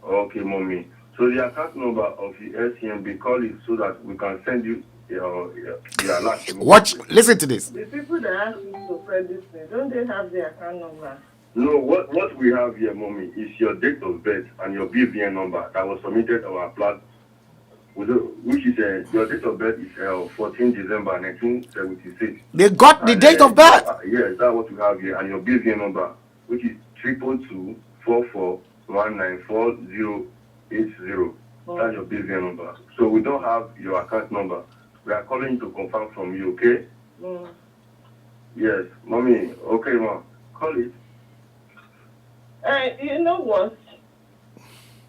Okay, mommy. So the account number of the SCMB, call it so that we can send you the alert. Watch, listen to this. The people that ask you to credit me, don't they have their account number? No, what we have here, mommy, is your date of birth and your BVN number that was submitted on our platform, which is your date of birth is 14 December 1976. They got the date of birth. Yes, that's what we have here, and your BVN number, which is 222-44-194-080. That's your BVN number. So we don't have your account number. We are calling to confirm from you, okay? Yes, mommy. Okay, ma. Call it. You know what?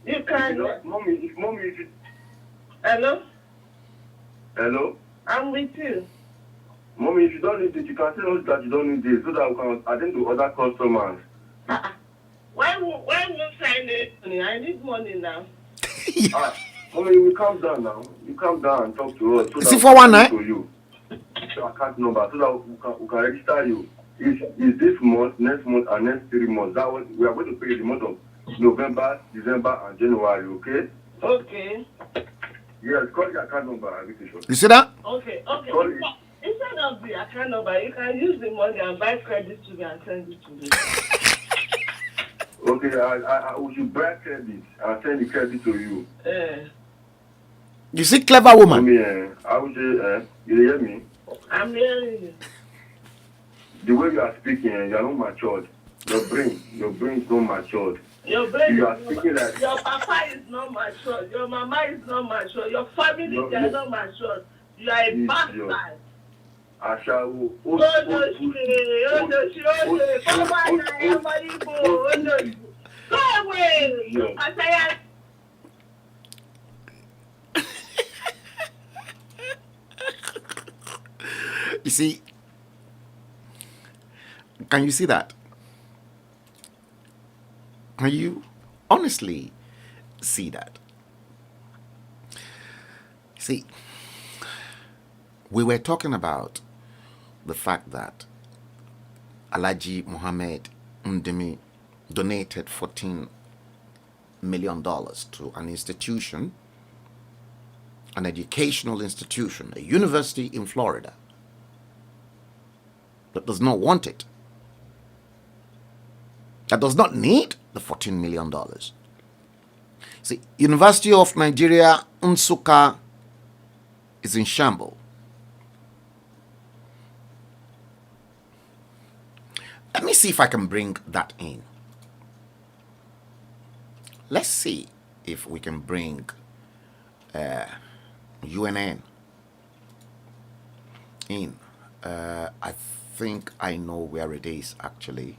You can. Mommy, if Hello? Hello? I'm with you. Mommy, Mommy, if you don't need it, you can tell us that you don't need it so that we can attend to other customers. Why won't I need money? I need money now. Mommy, you calm down now. You calm down and talk to us. So Is it that for one we can night? to you. Your account number so that we can register you. Is this month, next month, and next 3 months? That one, we are going to pay the month of November, December, and January, okay? Okay. Yes, call your account number. Everything. You see that? Okay. Call it. Instead of the account number, you can use the money and buy credit to me and send it to me. Okay, I we should buy credit and send the credit to you. You see, clever woman. Mommy, I would say, you hear me? I'm hearing you. The way you are speaking, you are not matured. Your brain is not matured. Your brain You are is speaking not, like your papa is not mature. Your mama is not mature. Your family they are not mature. You are a bastard. Ashawo. Go away. You Asaya. You see, can you see that? Can you honestly see that? See, we were talking about the fact that Alhaji Mohammed Endemic donated $14 million to an institution, an educational institution, a university in Florida that does not want it, that does not need the $14 million. See, University of Nigeria, Nsukka, is in shambles. Let me see if I can bring that in. Let's see if we can bring UNN in. I think I know where it is actually.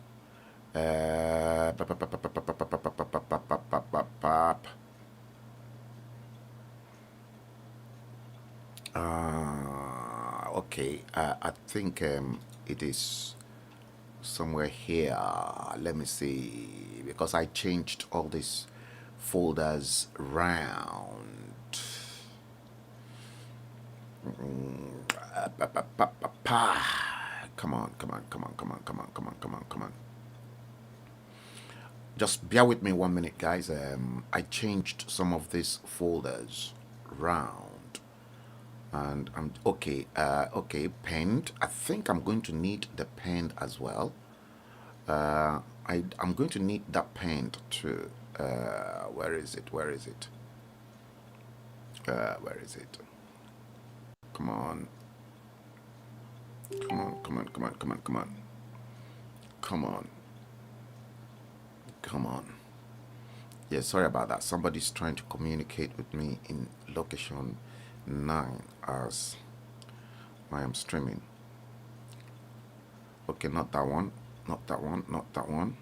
Okay, I think it is somewhere here. Let me see, because I changed all these folders around. Come on. Just bear with me 1 minute, guys. I changed some of these folders around, and I'm okay. Okay, penned. I think I'm going to need the penned as well. I'm going to need that penned too. Where is it? Where is it? Come on. Yeah, sorry about that. Somebody's trying to communicate with me in location 9 as I am streaming. Okay, not that one. Not that one. Not that one.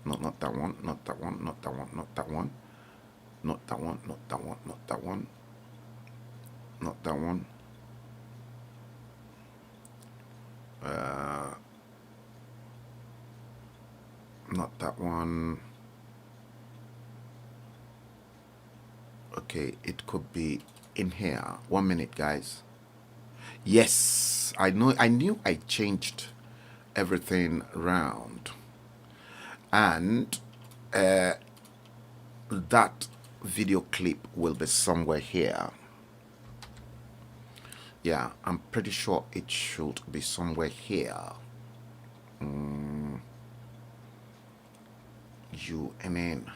Not that one. Not that one. Not that one. Not that one. Not that one. Not that one. Not that one. Not that one. Not that one. Okay, it could be in here. 1 minute, guys. Yes, I knew I changed everything around, and that video clip will be somewhere here. Yeah, I'm pretty sure it should be somewhere here. UNN.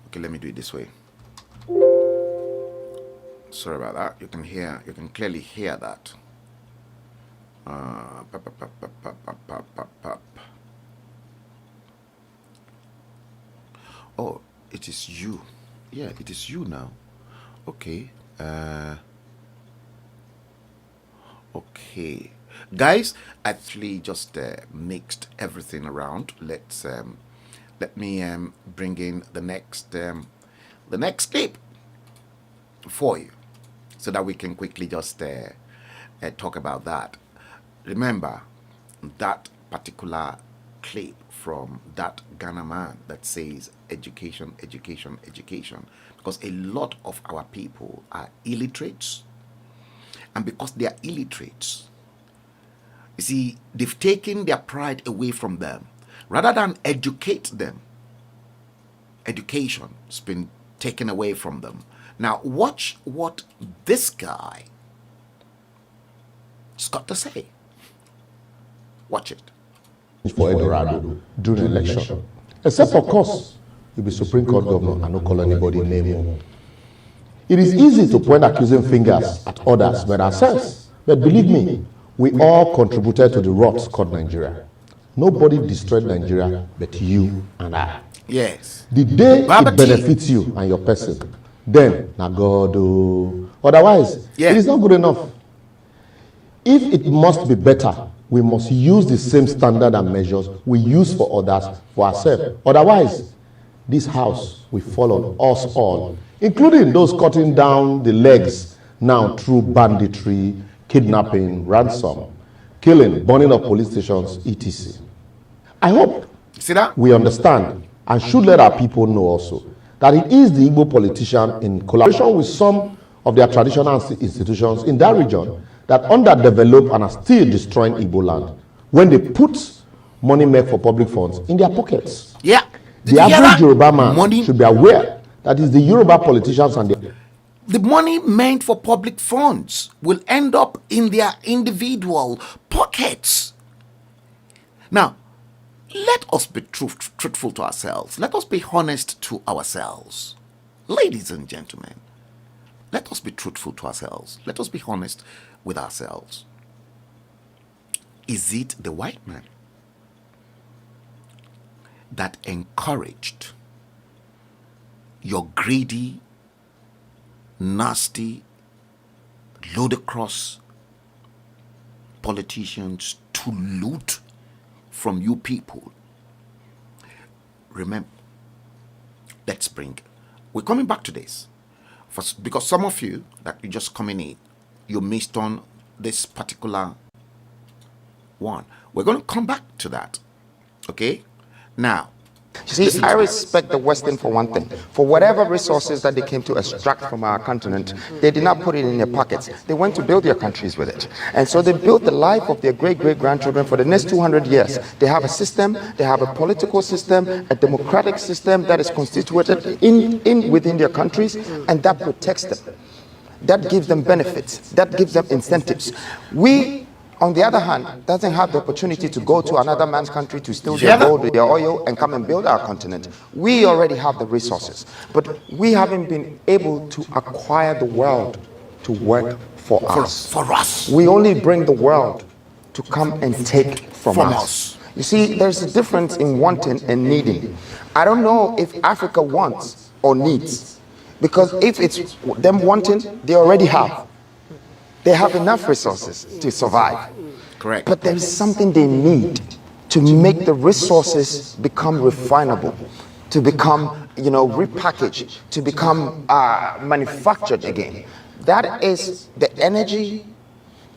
Okay, let me do it this way. Sorry about that. You can clearly hear that. Oh, it is you. Yeah, it is you now. Okay. Okay, guys, actually just mixed everything around. Let me bring in the next clip for you. so that we can quickly just talk about that. Remember that particular clip from that Ghana man that says education, education, education, because a lot of our people are illiterates, and because they are illiterates, you see, they've taken their pride away from them. Rather than educate them, education's been taken away from them. Now watch what this guy has got to say. Watch it. For Eldorado during election. Except, of course, you'll be Supreme Court governor and not call anybody name. It is easy to point accusing fingers at others but ourselves. But believe me, we all contributed to the rot called Nigeria. Nobody destroyed Nigeria but you and I. Yes. The day it benefits you and your person, then na God. Otherwise, it is not good enough. If it must be better, we must use the same standard and measures we use for others for ourselves. Otherwise, this house will fall on us all, including those cutting down the legs now through banditry, kidnapping, ransom, killing, burning of police stations, etc. I hope we understand and should let our people know also that it is the Igbo politician in collaboration with some of their traditional institutions in that region that underdevelop and are still destroying Igbo land when they put money made for public funds in their pockets. Yeah. The average Yoruba man should be aware that it's the Yoruba politicians and the money meant for public funds will end up in their individual pockets. Now, let us be truthful to ourselves. Let us be honest to ourselves. Ladies and gentlemen, let us be truthful to ourselves. Let us be honest with ourselves. Is it the white man that encouraged your greedy, nasty, ludicrous politicians to loot from you people? Remember, we're coming back to this because some of you that you just coming in, you missed on this particular one. We're going to come back to that. Okay? Now, see, I respect the Western for one thing. For whatever resources that they came to extract from our continent, they did not put it in their pockets. They went to build their countries with it. And so they built the life of their great-great-grandchildren for the next 200 years. They have a system, they have a political system, a democratic system that is constituted within their countries, and that protects them. That gives them benefits. That gives them incentives. We, on the other hand, doesn't have the opportunity to go to another man's country to steal their gold, their oil, and come and build our continent. We already have the resources, but we haven't been able to acquire the world to work for us. We only bring the world to come and take from us. You see, there's a difference in wanting and needing. I don't know if Africa wants or needs, because if it's them wanting, they already have. They have enough resources to survive. Correct. But there is something they need to make the resources become refinable, to become, repackaged, to become manufactured again. That is the energy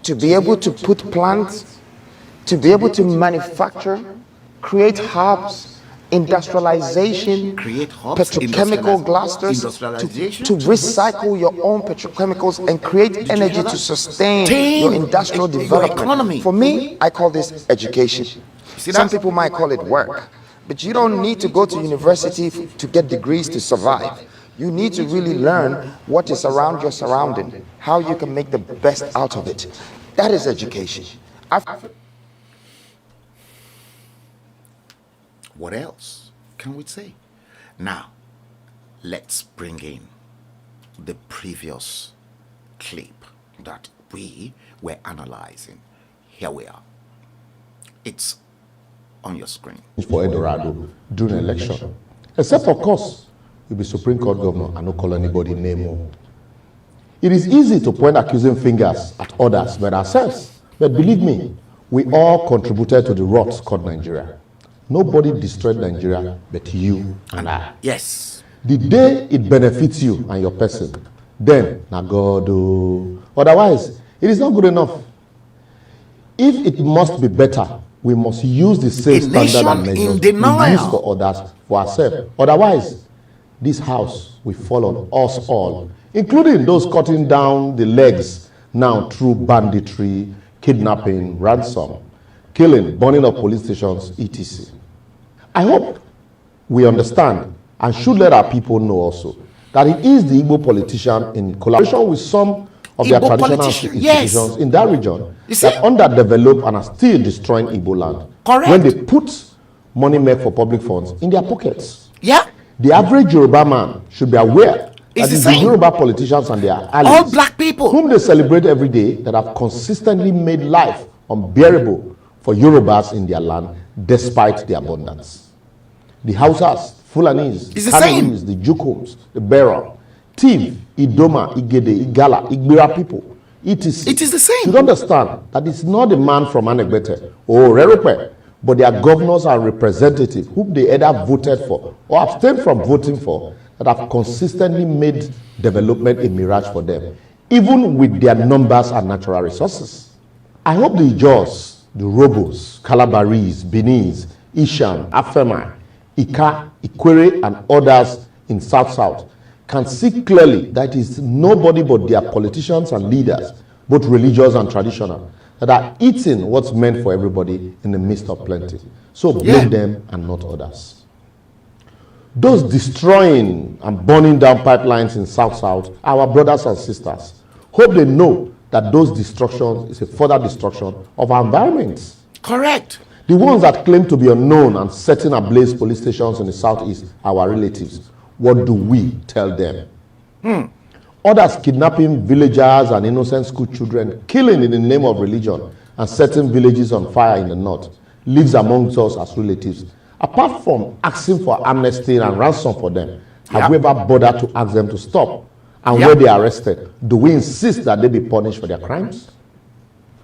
to be able to put plants, to be able to manufacture, create hubs, industrialization, petrochemical clusters, to recycle your own petrochemicals and create energy to sustain your industrial development. For me, I call this education. Some people might call it work, but you don't need to go to university to get degrees to survive. You need to really learn what is around your surrounding, how you can make the best out of it. That is education. What else can we say? Now, let's bring in the previous clip that we were analyzing. Here we are. It's on your screen. For Eldorado during election. Except, of course, you'll be Supreme Court governor and not call anybody name. It is easy to point accusing fingers at others but ourselves. But believe me, we all contributed to the rot called Nigeria. Nobody destroyed Nigeria but you and I. Yes. The day it benefits you and your person, then na God. Otherwise, it is not good enough. If it must be better, we must use the same standard and measures we use for others for ourselves. Otherwise, this house will fall on us all, including those cutting down the legs now through banditry, kidnapping, ransom, killing, burning of police stations, etc. I hope we understand and should let our people know also that it is the Igbo politician in collaboration with some of their traditional institutions in that region that underdeveloped and are still destroying Igbo land. Correct. When they put money made for public funds in their pockets. Yeah. The average Yoruba man should be aware that it's the Yoruba politicians and their allies, all black people, whom they celebrate every day, that have consistently made life unbearable for Yorubas in their land despite the abundance. The Hausas, Fulanis, the Kananis, the Jukums, the Bera, Tiv, Idoma, Igede, Igala, Igbira people, it is the same. You should understand that it's not a man from Anegbete or Rerope, but their governors and representatives whom they either voted for or abstained from voting for that have consistently made development a mirage for them, even with their numbers and natural resources. I hope the Ijos, the Robos, Calabaris, Benins, Ishan, Afema, Ika, Ikwere, and others in South can see clearly that it is nobody but their politicians and leaders, both religious and traditional, that are eating what's meant for everybody in the midst of plenty. So blame them and not others. Those destroying and burning down pipelines in South, our brothers and sisters, hope they know that those destructions is a further destruction of our environments. Correct. The ones that claim to be unknown and setting ablaze police stations in the southeast are our relatives. What do we tell them? Others kidnapping villagers and innocent school children, killing in the name of religion, and setting villages on fire in the north, lives amongst us as relatives. Apart from asking for amnesty and ransom for them, have we ever bothered to ask them to stop? And where they are arrested, do we insist that they be punished for their crimes?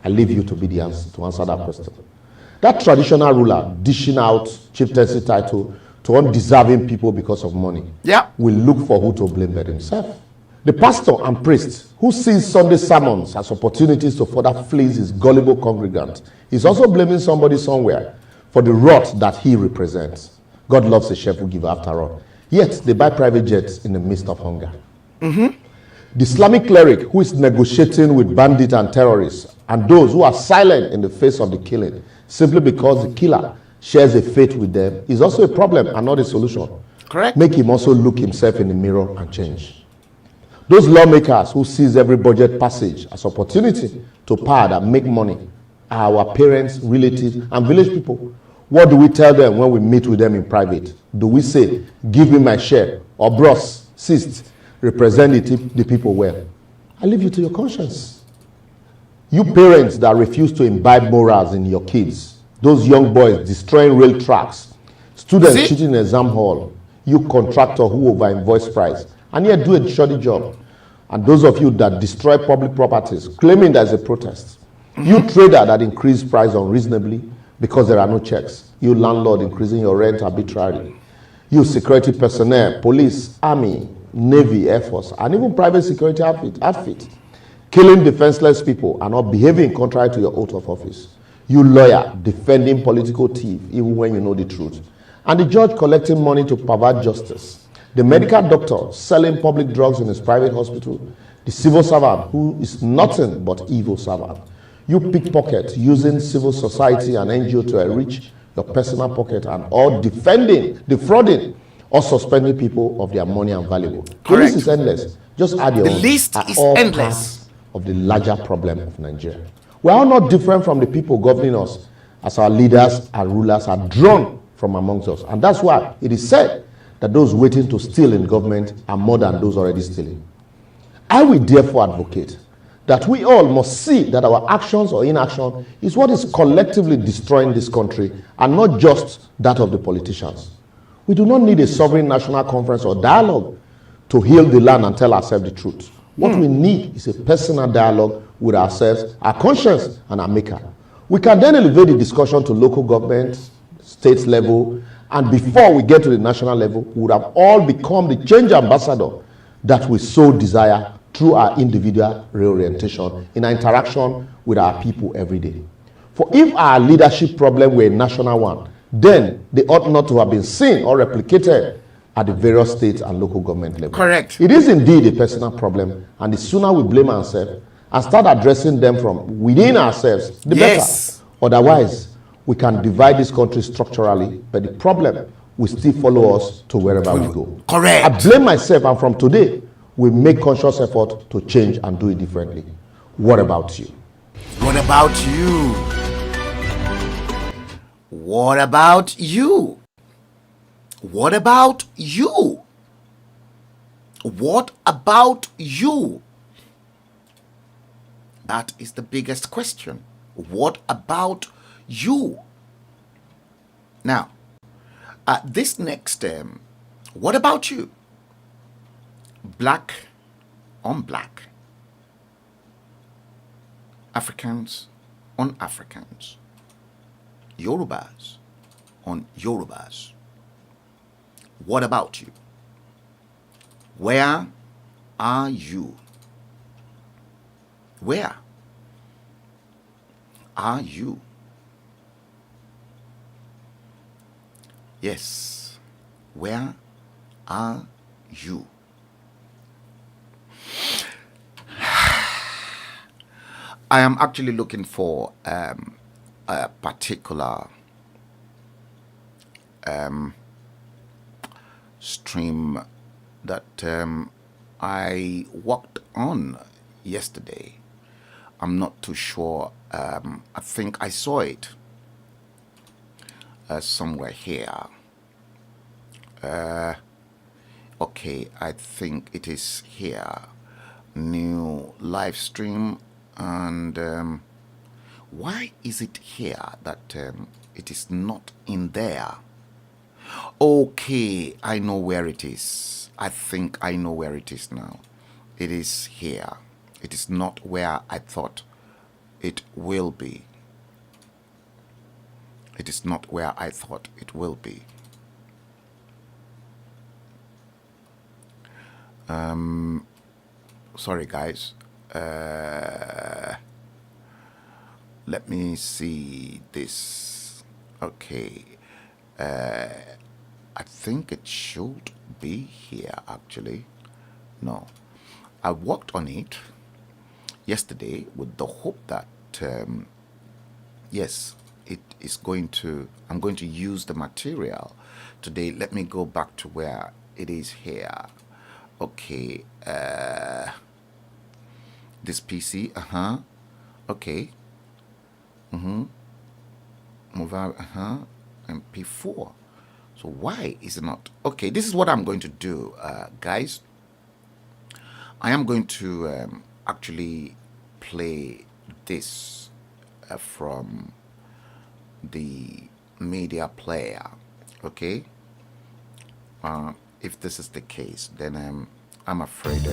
I leave you to be the answer to answer that question. That traditional ruler dishing out chieftaincy title to undeserving people because of money will look for who to blame but himself. The pastor and priest who sees Sunday sermons as opportunities to further fleece his gullible congregant is also blaming somebody somewhere for the rot that he represents. God loves a cheerful giver after all. Yet they buy private jets in the midst of hunger. The Islamic cleric who is negotiating with bandits and terrorists and those who are silent in the face of the killing simply because the killer shares a faith with them is also a problem and not a solution. Correct. Make him also look himself in the mirror and change. Those lawmakers who sees every budget passage as opportunity to pad and make money are our parents, relatives, and village people. What do we tell them when we meet with them in private? Do we say, give me my share, or bros, sis, represent the people well? I leave you to your conscience. You parents that refuse to imbibe morals in your kids, those young boys destroying rail tracks, students cheating in exam hall, you contractor who over-invoice price, and yet do a shoddy job. And those of you that destroy public properties, claiming there's a protest. You trader that increase price unreasonably because there are no checks. You landlord increasing your rent arbitrarily. You security personnel, police, army, navy, air force, and even private security outfit, killing defenseless people and not behaving contrary to your oath of office. You lawyer defending political thief even when you know the truth. And the judge collecting money to pervert justice. The medical doctor selling public drugs in his private hospital. The civil servant who is nothing but evil servant. You pickpocket using civil society and NGO to enrich your personal pocket and all defending, defrauding, or suspending people of their money and valuable. The list is endless. Just add your own. The list is endless. Of the larger problem of Nigeria. We are not different from the people governing us, as our leaders and rulers are drawn from amongst us. And that's why it is said that those waiting to steal in government are more than those already stealing. I will therefore advocate that we all must see that our actions or inaction is what is collectively destroying this country and not just that of the politicians. We do not need a sovereign national conference or dialogue to heal the land and tell ourselves the truth. What we need is a personal dialogue with ourselves, our conscience, and our maker. We can then elevate the discussion to local government, state level, and before we get to the national level, we would have all become the change ambassador that we so desire through our individual reorientation in our interaction with our people every day. For if our leadership problem were a national one, then they ought not to have been seen or replicated at the various state and local government level. Correct. It is indeed a personal problem, and the sooner we blame ourselves and start addressing them from within ourselves, the Yes. better. Otherwise, we can divide this country structurally, but the problem will still follow us to wherever we go. Correct. I blame myself, and from today, we make conscious effort to change and do it differently. What about you? What about you? What about you? What about you? What about you? That is the biggest question. What about you? Now, this next, what about you? Black on black. Africans on Africans. Yorubas on Yorubas. What about you? Where are you? Where are you? Yes, where are you? I am actually looking for a particular stream that I worked on yesterday. I'm not too sure. I think I saw it somewhere here. Okay, I think it is here. New live stream. And why is it here that it is not in there? Okay, I know where it is. I think I know where it is now. It is here. It is not where I thought it will be. It is not where I thought it will be. Sorry, guys. Let me see this. Okay. I think it should be here, actually. No. I worked on it yesterday with the hope that, yes, it is going to, I'm going to use the material today. Let me go back to where it is here. Okay. This PC, okay. Move out, MP4. So why is it not? Okay, this is what I'm going to do, guys. I am going to actually play this from the media player, okay? If this is the case, then I'm afraid,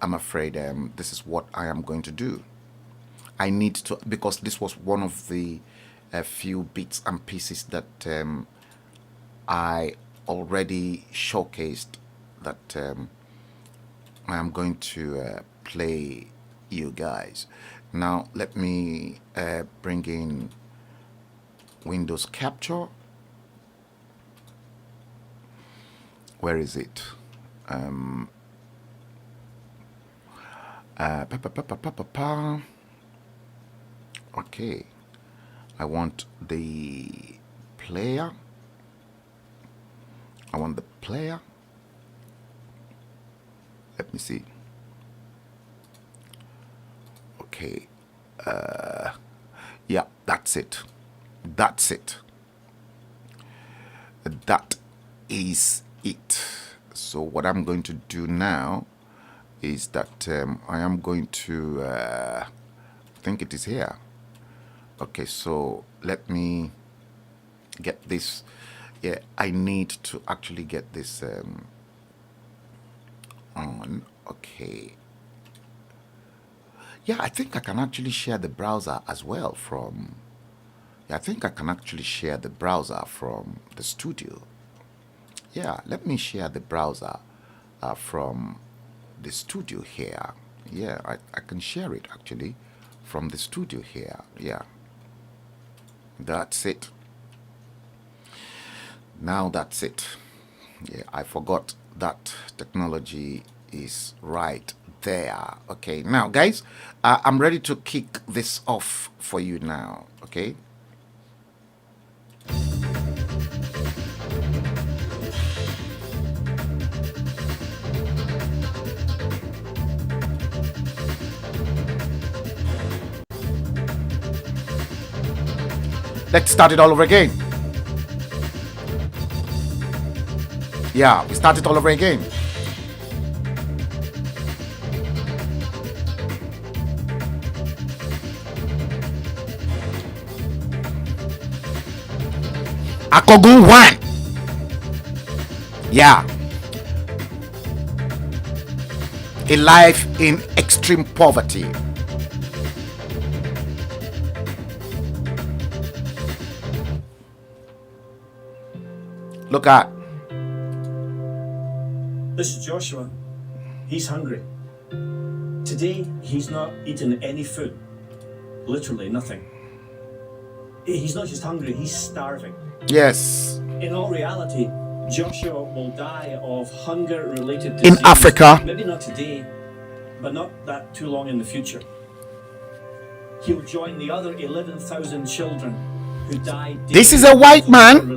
I'm afraid this is what I am going to do. I need to, because this was one of the few bits and pieces that I already showcased that I am going to play you guys. Now let me bring in Windows Capture. Where is it? Okay, I want the player. I want the player. Let me see. Okay, yeah, that's it. That's it. That is it. So what I'm going to do now is that I am going to, I think it is here. Okay, so let me get this. Yeah, I need to actually get this on. Okay. Yeah, I think I can actually share the browser as well from, yeah, I think I can actually share the browser from the studio. Yeah, let me share the browser from the studio here. Yeah, I can share it actually from the studio here. Yeah, that's it. Now that's it. Yeah, I forgot that technology is right there. Okay, now guys, I'm ready to kick this off for you now. Okay. Let's start it all over again. Yeah, we start it all over again. Akogun 1. Yeah. A life in extreme poverty. Look at. This is Joshua. He's hungry. Today, he's not eaten any food. Literally nothing. He's not just hungry, he's starving. Yes. In all reality, Joshua will die of hunger-related disease. In Africa. Maybe not today, but not that too long in the future. He'll join the other 11,000 children who died. This is a white man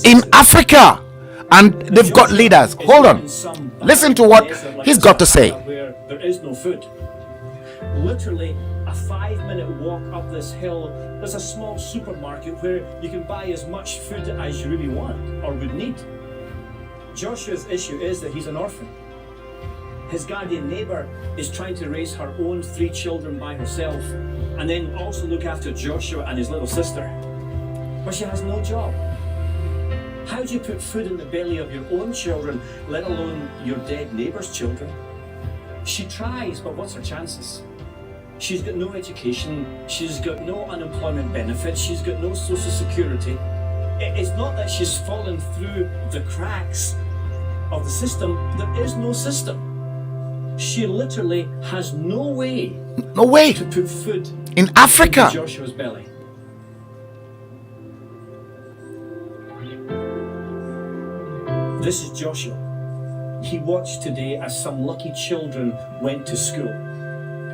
in Africa, and they've got leaders. Hold on. Listen to what he's got to say. Where there is no food. Literally, a 5-minute walk up this hill, there's a small supermarket where you can buy as much food as you really want or would need. Joshua's issue is that he's an orphan. His guardian neighbor is trying to raise her own 3 children by herself and then also look after Joshua and his little sister. But she has no job. How do you put food in the belly of your own children, let alone your dead neighbor's children? She tries, but what's her chances? She's got no education, she's got no unemployment benefits, she's got no social security. It's not that she's fallen through the cracks of the system, there is no system. She literally has no way to put food in Africa. into Joshua's belly. This is Joshua. He watched today as some lucky children went to school.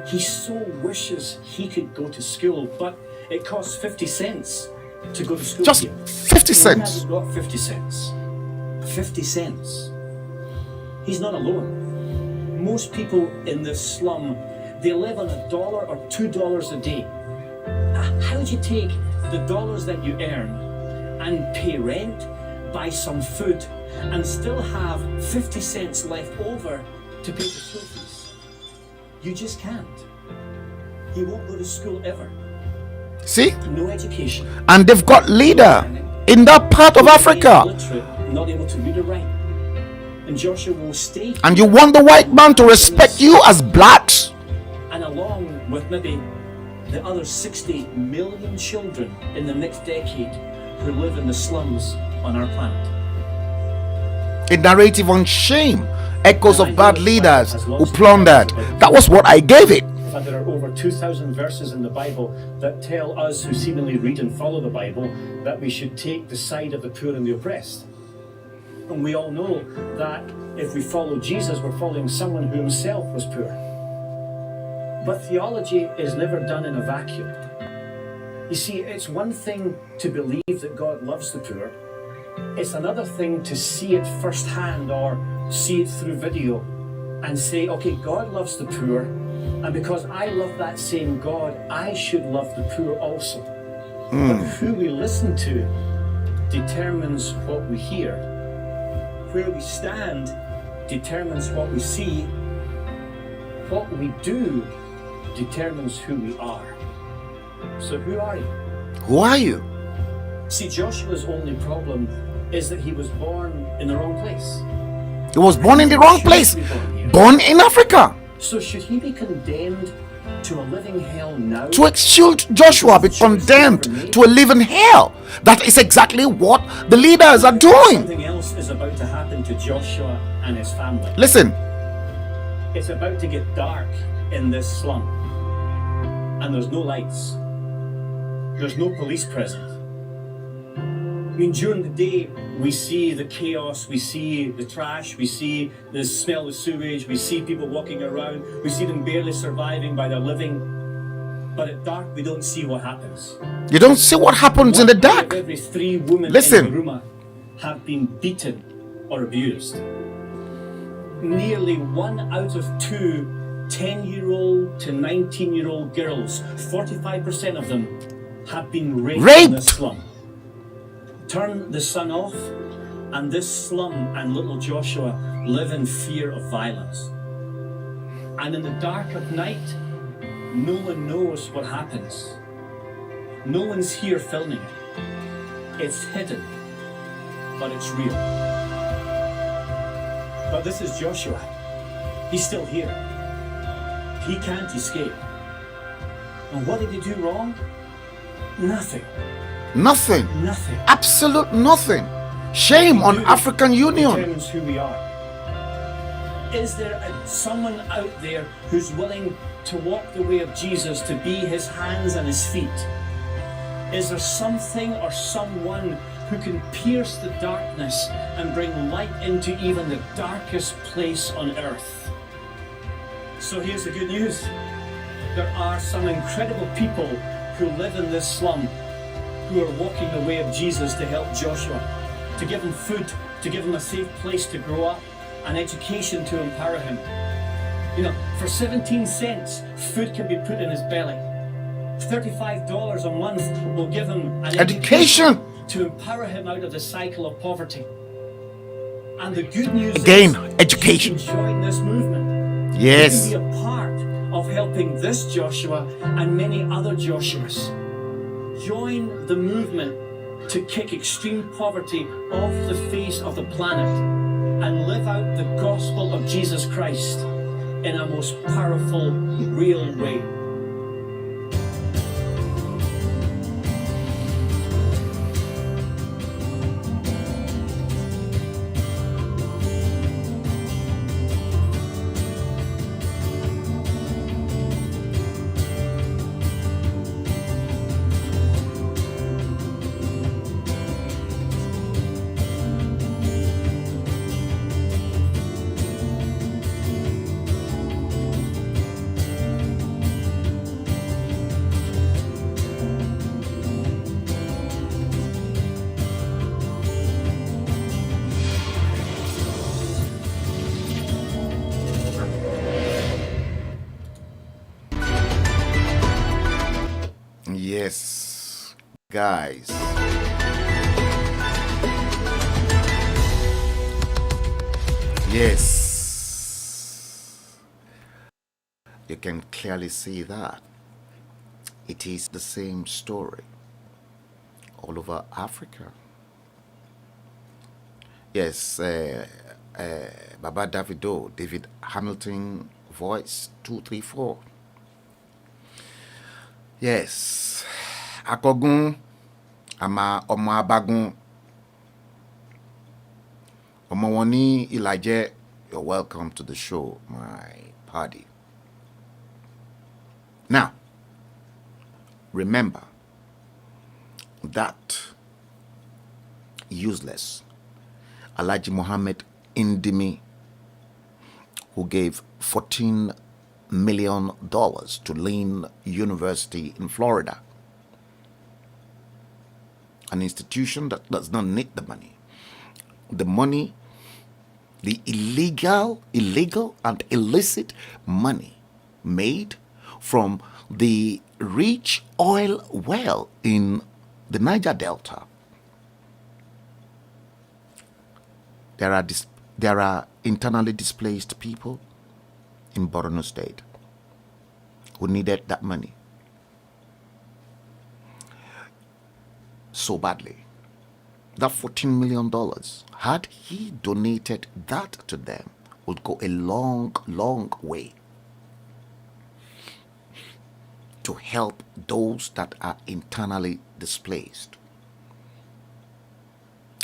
He so wishes he could go to school, but it costs 50 cents to go to school. Just here. 50 cents. He hasn't got 50 cents. 50 cents. He's not alone. Most people in this slum, they live on $1 or $2 a day. How do you take the dollars that you earn and pay rent, buy some food, and still have 50 cents left over to pay the school fees? You just can't. He won't go to school ever. See? No education. And they've got leader in that part of Africa. Not able to read or write. And Joshua will stay. And you want the white man to respect you as blacks? And along with maybe the other 60 million children in the next decade who live in the slums on our planet. A narrative on shame, echoes of bad leaders who plundered. That was what I gave it. And there are over 2,000 verses in the Bible that tell us who seemingly read and follow the Bible that we should take the side of the poor and the oppressed. And we all know that if we follow Jesus, we're following someone who himself was poor. But theology is never done in a vacuum. You see, it's one thing to believe that God loves the poor. It's another thing to see it firsthand or see it through video and say, okay, God loves the poor, and because I love that same God, I should love the poor also. But who we listen to determines what we hear. Where we stand determines what we see. What we do determines who we are. So who are you? Who are you? See, Joshua's only problem is that he was born in the wrong place. He was born in the wrong place. Born in Africa. So should he be condemned to a living hell now? Should Joshua be condemned to a living hell? That is exactly what the leaders are doing. Something else is about to happen to Joshua and his family. Listen. It's about to get dark in this slum, and there's no lights. There's no police present. I mean, during the day, we see the chaos, we see the trash, we see the smell of sewage, we see people walking around, we see them barely surviving by their living. But at dark, we don't see what happens. You don't see what happens in the dark. Every 3 women Listen. in Burma have been beaten or abused. Nearly 1 out of 2 10-year-old to 19-year-old girls, 45% of them, have been raped in this slum. Turn the sun off, and this slum and little Joshua live in fear of violence. And in the dark of night, no one knows what happens. No one's here filming it. It's hidden, but it's real. But this is Joshua. He's still here. He can't escape. And what did he do wrong? Nothing. Nothing. Nothing. Absolute nothing. Shame on African Union. Determines who we are. Is there someone out there who's willing to walk the way of Jesus, to be his hands and his feet? Is there something or someone who can pierce the darkness and bring light into even the darkest place on earth? So here's the good news. There are some incredible people who live in this slum who are walking the way of Jesus to help Joshua, to give him food, to give him a safe place to grow up, an education to empower him. You know, for 17 cents, food can be put in his belly. $35 a month will give him an education to empower him out of the cycle of poverty. And the good news is education. You can join this movement. Yes. You can be a part of helping this Joshua and many other Joshuas. Join the movement to kick extreme poverty off the face of the planet and live out the gospel of Jesus Christ in a most powerful, real way. Yes, guys. Yes. You can clearly see that. It is the same story all over Africa. Yes, Baba Davido, David Hamilton, voice 234. Yes, Akogun, Ama Ọmọ Abagun, Ọmọ wọn ní Ìlàjẹ. You're welcome to the show, my party. Now, remember that useless Alhaji Mohammed Endemic, who gave $14 million to Lynn University in Florida, an institution that does not need the money. The money, the illegal and illicit money made from the rich oil well in the Niger Delta. There are internally displaced people in Borno State who needed that money so badly. That $14 million, had he donated that to them, would go a long, long way to help those that are internally displaced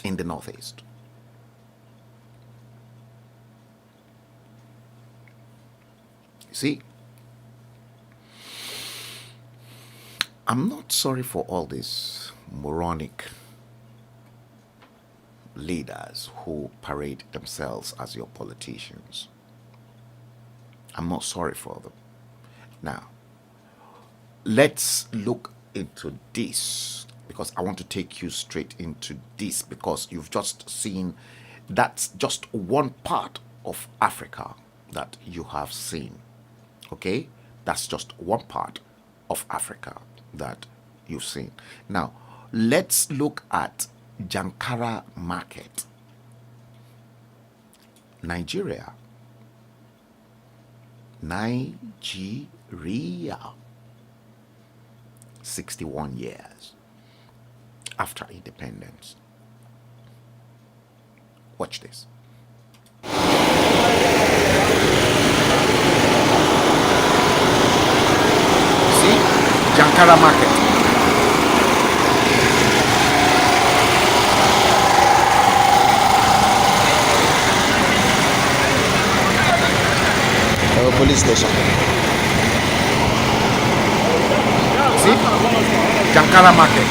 in the Northeast. See, I'm not sorry for all these moronic leaders who parade themselves as your politicians. I'm not sorry for them. Now, let's look into this, because I want to take you straight into this, because you've just seen that's just one part of Africa that you have seen. Okay? That's just one part of Africa that you've seen. Now, let's look at Jankara Market, Nigeria. 61 years after independence. Watch this. See? Jankara Market. Police station. See? Jankara Market.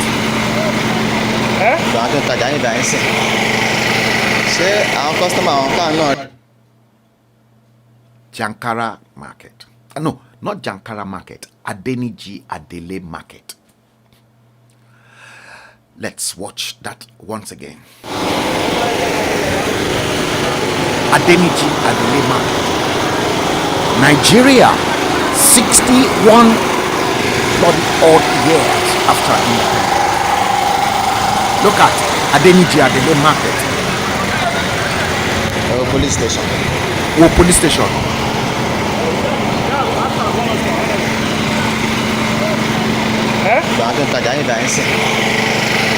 Jankara Market. No, not Jankara Market. Adeniji Adele Market. Let's watch that once again. Adeniji Adele Market. Nigeria, 61 bloody odd years after independence. Look at Adeniji Adele Market. Police station. Oh, police station.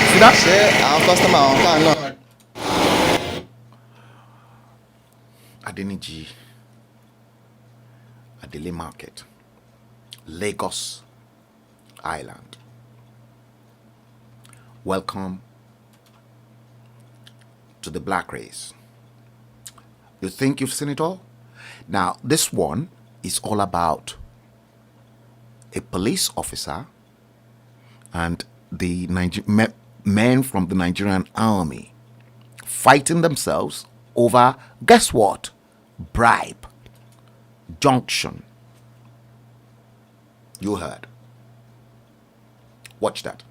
See that? Adeniji Adele Market, Lagos Island. Welcome to the black race. You think you've seen it all? Now, this one is all about a police officer and the men from the Nigerian army fighting themselves over, guess what? Bribe. Junction. You heard. Watch that.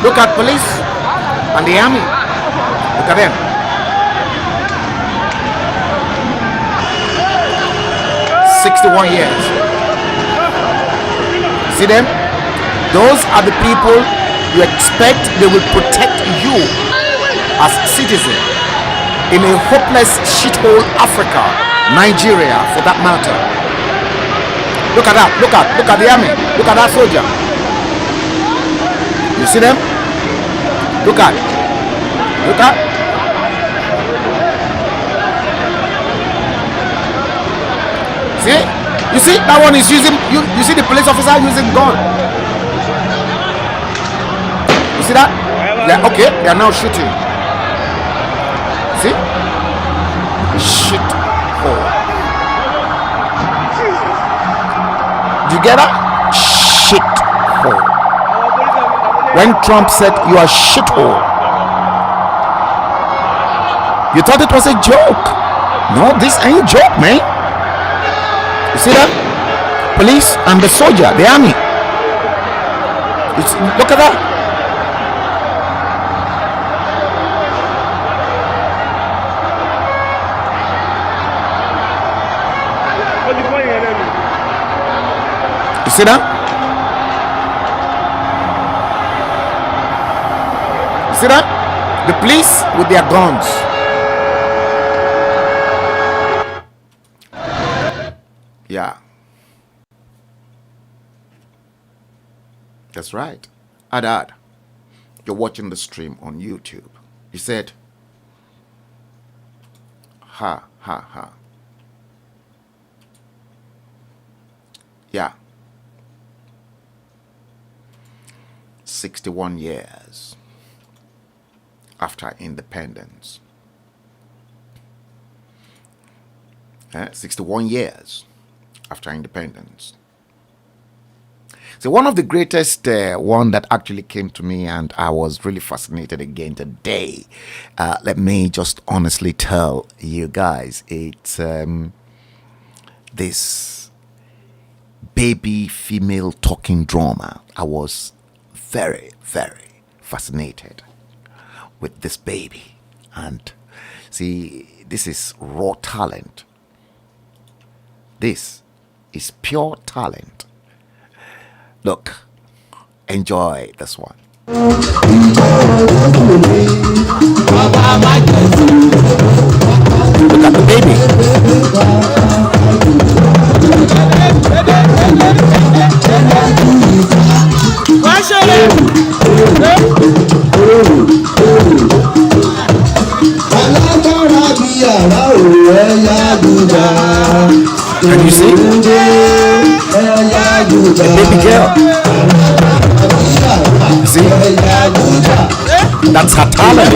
Look at police and the army. Look at them. 61 years. See them? Those are the people you expect they will protect you as citizen in a hopeless shithole Africa, Nigeria for that matter. Look at that. Look at the army. Look at that soldier. You see them? Look at. See? You see that one is using you see the police officer using gun. You see that? Okay, they are now shooting. See? Shit hole. Do you get that? Shit hole. When Trump said you are shit hole, you thought it was a joke. No, this ain't a joke, man. You see that? Police and the soldier, the army. Look at that. You see that? You see that? The police with their guns. Yeah. That's right. Adad, you're watching the stream on YouTube. You said, ha, ha, ha. Yeah. 61 years after independence. 61 years after independence. So one of the greatest one that actually came to me, and I was really fascinated again today. Let me just honestly tell you guys, it's this baby female talking drama. I was very, very fascinated with this baby. And see, this is raw talent. This is pure talent. Look, enjoy this one. Look at the baby. Can you see? The baby girl. See? That's her talent.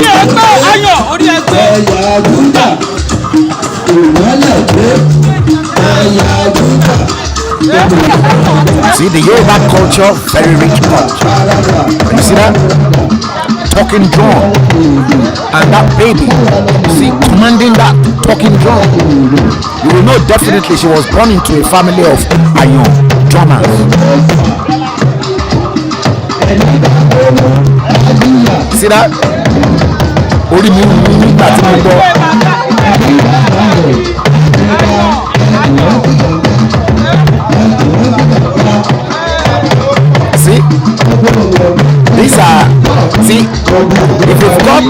See, the Yoruba culture, very rich culture. You see that? Talking drum. And that baby, see, commanding that talking drum. You will know definitely she was born into a family of Ayon drummers. See that? Ori mi nígbà tí mo gbọ́. See? These are, see, if you've got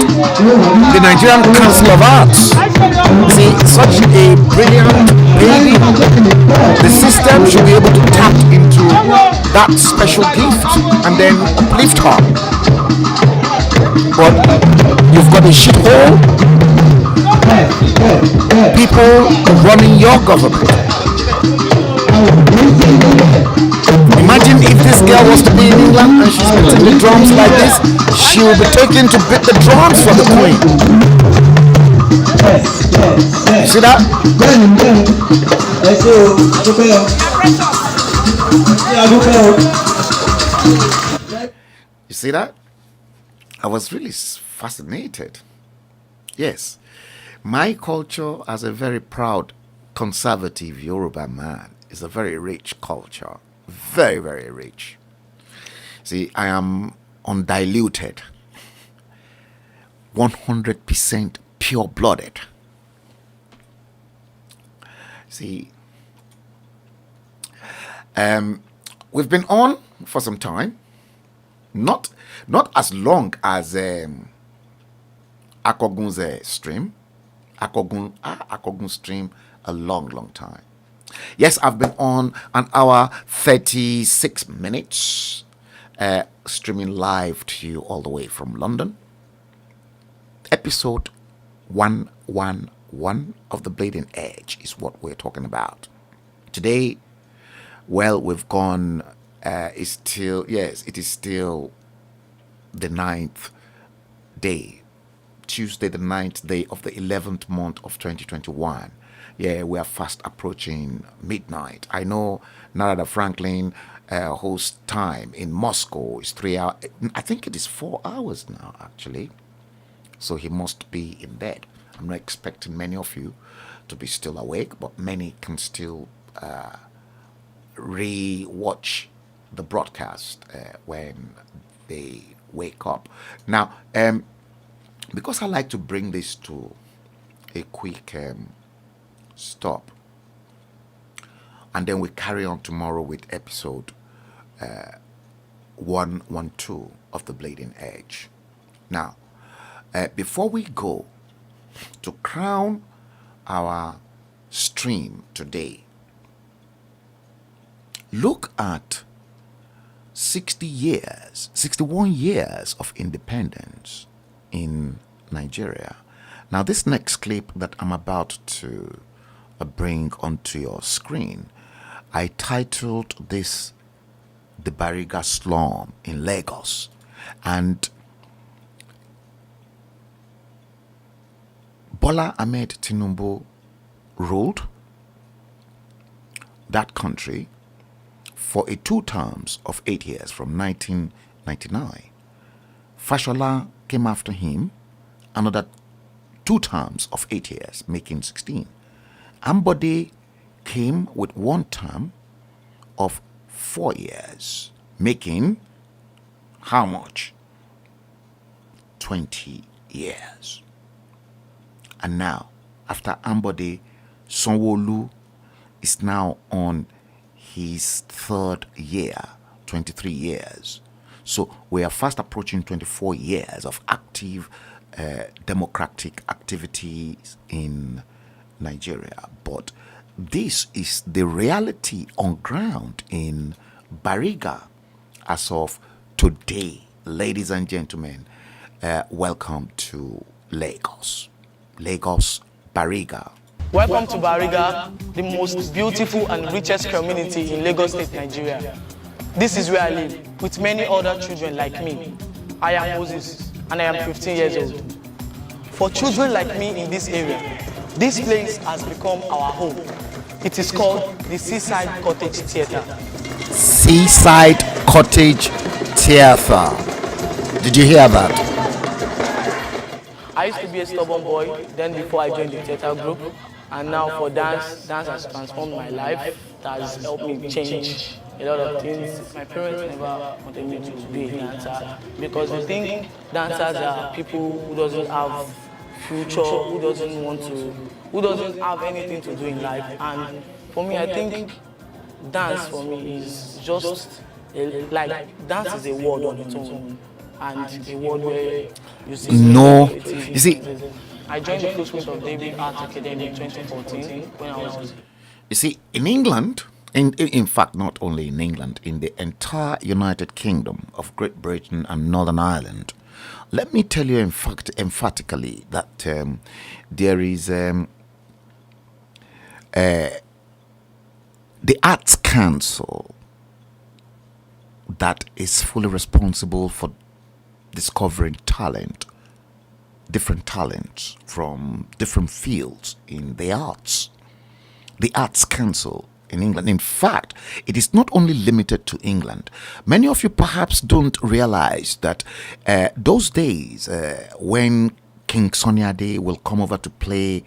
the Nigerian Council of Arts, see, such a brilliant baby, the system should be able to tap into that special gift and then uplift her. But you've got a shithole, people running your government. Imagine if this girl was to be in England and she's beating the drums like this, she will be taken to beat the drums for the queen. See that? You see that? I was really fascinated. Yes, my culture as a very proud conservative Yoruba man is a very rich culture. Very, very rich. See, I am undiluted, 100% pure-blooded. See, we've been on for some time, not as long as Akogun's stream. Akogun stream a long time. Yes, I've been on an hour 36 minutes, streaming live to you all the way from London. Episode 111 of The Bleeding Edge is what we're talking about. Today, well, we've gone, it is still the 9th day, Tuesday the 9th day of the 11th month of 2021. Yeah, we are fast approaching midnight. I know Narada Franklin host time in Moscow is 3 hours. I think it is 4 hours now, actually. So he must be in bed. I'm not expecting many of you to be still awake, but many can still re-watch the broadcast when they wake up. Now, because I like to bring this to a quick stop, and then we carry on tomorrow with episode 112 of The Bleeding Edge. Now, before we go to crown our stream today, look at 61 years of independence in Nigeria. Now, this next clip that I'm about to bring onto your screen, I titled this The Bariga Slum in Lagos. And Bola Ahmed Tinubu ruled that country for a 2 terms of 8 years from 1999. Fashola came after him, another 2 terms of 8 years, making 16. Ambode came with 1 term of 4 years, making how much? 20 years. And now, after Ambode, Sanwo-Olu is now on his 3rd year, 23 years. So we are fast approaching 24 years of active democratic activities in Nigeria. But this is the reality on ground in Bariga as of today. Ladies and gentlemen, welcome to Lagos. Lagos, Bariga. Welcome to Bariga, the most beautiful and richest community in Lagos State, Nigeria. This is where I live, with many other children like me. I am Moses, and I am 15 years old. For children like me in this area, this place has become our home. It is called the Seaside Cottage Theatre. Seaside Cottage Theatre. Did you hear that? I used to be a stubborn boy, then before I joined the theatre group, and now for dance has transformed my life. That has helped me change a lot of things. My parents never wanted me to be a dancer because they think dancers are people who doesn't have future, who doesn't have anything to do in life. And for me, I think dance for me is just dance is a word on its own. And a word where you see, I joined the Footsteps of David Art Academy in 2014 when I was. You see, in England, in fact, not only in England, in the entire United Kingdom of Great Britain and Northern Ireland, let me tell you emphatically that there is the Arts Council that is fully responsible for discovering different talents from different fields in the arts. The Arts Council in England. In fact, it is not only limited to England. Many of you perhaps don't realize that those days when King Sunny Ade will come over to play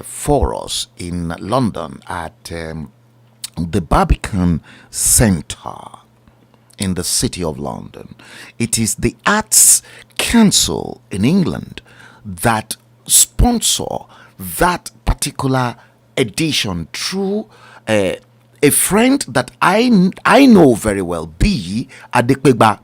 for us in London at the Barbican Centre in the City of London, it is the Arts Council in England that sponsor that particular edition through a friend that I know very well, B. Adekwegba.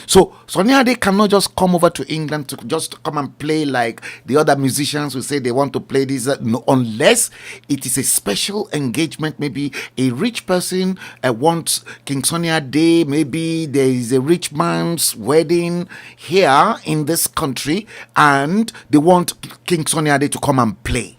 So Sunny Ade cannot just come over to England to just come and play like the other musicians who say they want to play this, no, unless it is a special engagement. Maybe a rich person wants King Sunny Ade, maybe there is a rich man's wedding here in this country and they want King Sunny Ade to come and play.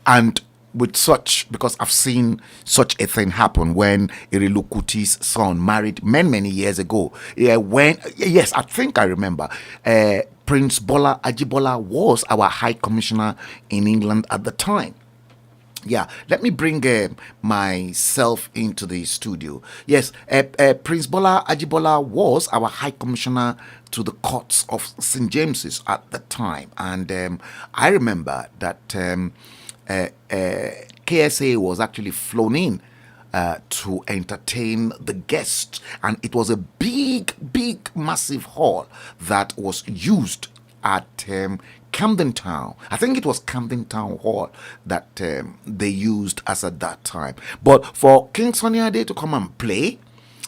And with such, because I've seen such a thing happen when Erelu Kuti's son married many years ago. Yes, I think I remember. Prince Bola Ajibola was our High Commissioner in England at the time. Yeah, let me bring myself into the studio. Yes, Prince Bola Ajibola was our High Commissioner to the courts of St. James's at the time. And I remember that KSA was actually flown in to entertain the guests, and it was a big, massive hall that was used at Camden Town. I think it was Camden Town Hall that they used as at that time. But for King Sunny Ade to come and play,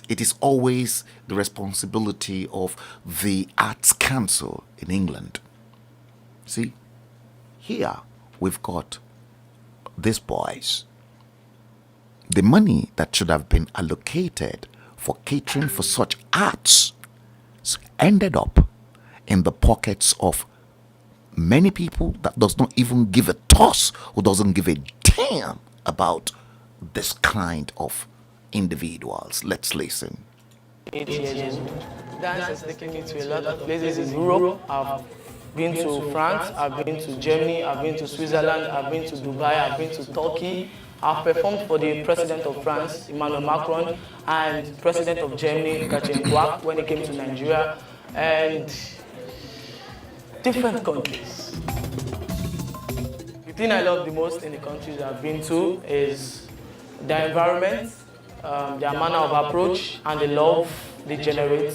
it is always the responsibility of the Arts Council in England. See, here we've got these boys. The money that should have been allocated for catering for such arts ended up in the pockets of many people that does not even give a toss, who doesn't give a damn about this kind of individuals. Let's listen. 8 years old. Dance has taken me to a lot of places in Europe. I've been to France, I've been to Germany, I've been to Switzerland, I've been to Dubai, I've been to Turkey. I've performed for the President of France, Emmanuel Macron, and President of Germany, Gachin Kwak, when he came to Nigeria, and different countries. The thing I love the most in the countries I've been to is the environment, their manner of approach, and the love they generate,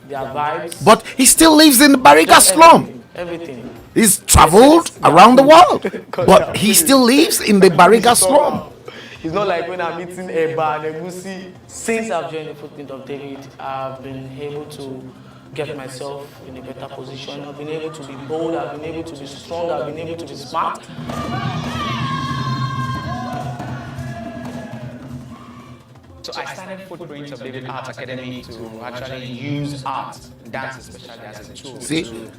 their vibes. But he still lives in the Bariga slum. Everything. He's traveled around the world, but he still lives in the Bariga slum. It's not like when I'm eating eba and egusi. Since I've joined the Footprint of David, I've been able to get myself in a better position. I've been able to be bold, I've been able to be strong, I've been able to be smart. So I started Footprints of David Art Academy to actually use art, dance especially as a tool to,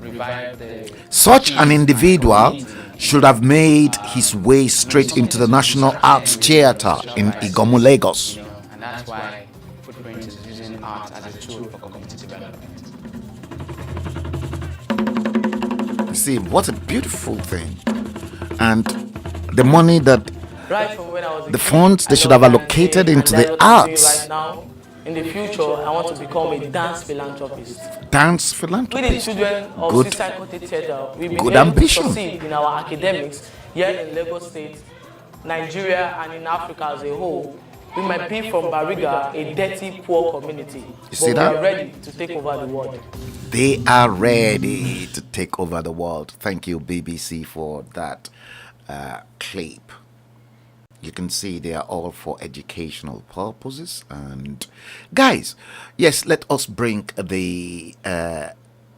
revive the... Such an individual should have made his way straight into the National Arts Theatre in Igomu, Lagos. And that's why Footprints is using art as a tool for community development. You see, what a beautiful thing. And the money that Right from when I was the funds they should have allocated into the arts. Right now, in the future, I want to become a dance philanthropist. Dance With the philanthropist. children of Good. Socio-Cultural Theatre, we've been Good able ambition. to succeed in our academics here in Lagos State, Nigeria, and in Africa as a whole. We might be from Bariga, a dirty, poor community, but see we that? are ready to take over the world. They are ready to take over the world. Thank you, BBC, for that clip. You can see they are all for educational purposes. And guys, yes, let us bring the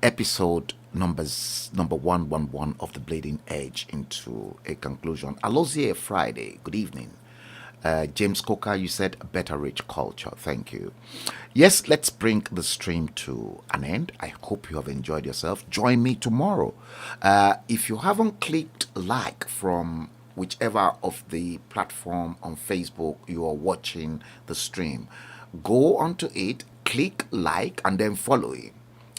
episode number 111 of The Bleeding Edge into a conclusion. Alozie Friday, good evening. James Coker, you said better rich culture. Thank you. Yes, let's bring the stream to an end. I hope you have enjoyed yourself. Join me tomorrow. If you haven't clicked like from whichever of the platform on Facebook you are watching the stream, go onto it, click like, and then follow it.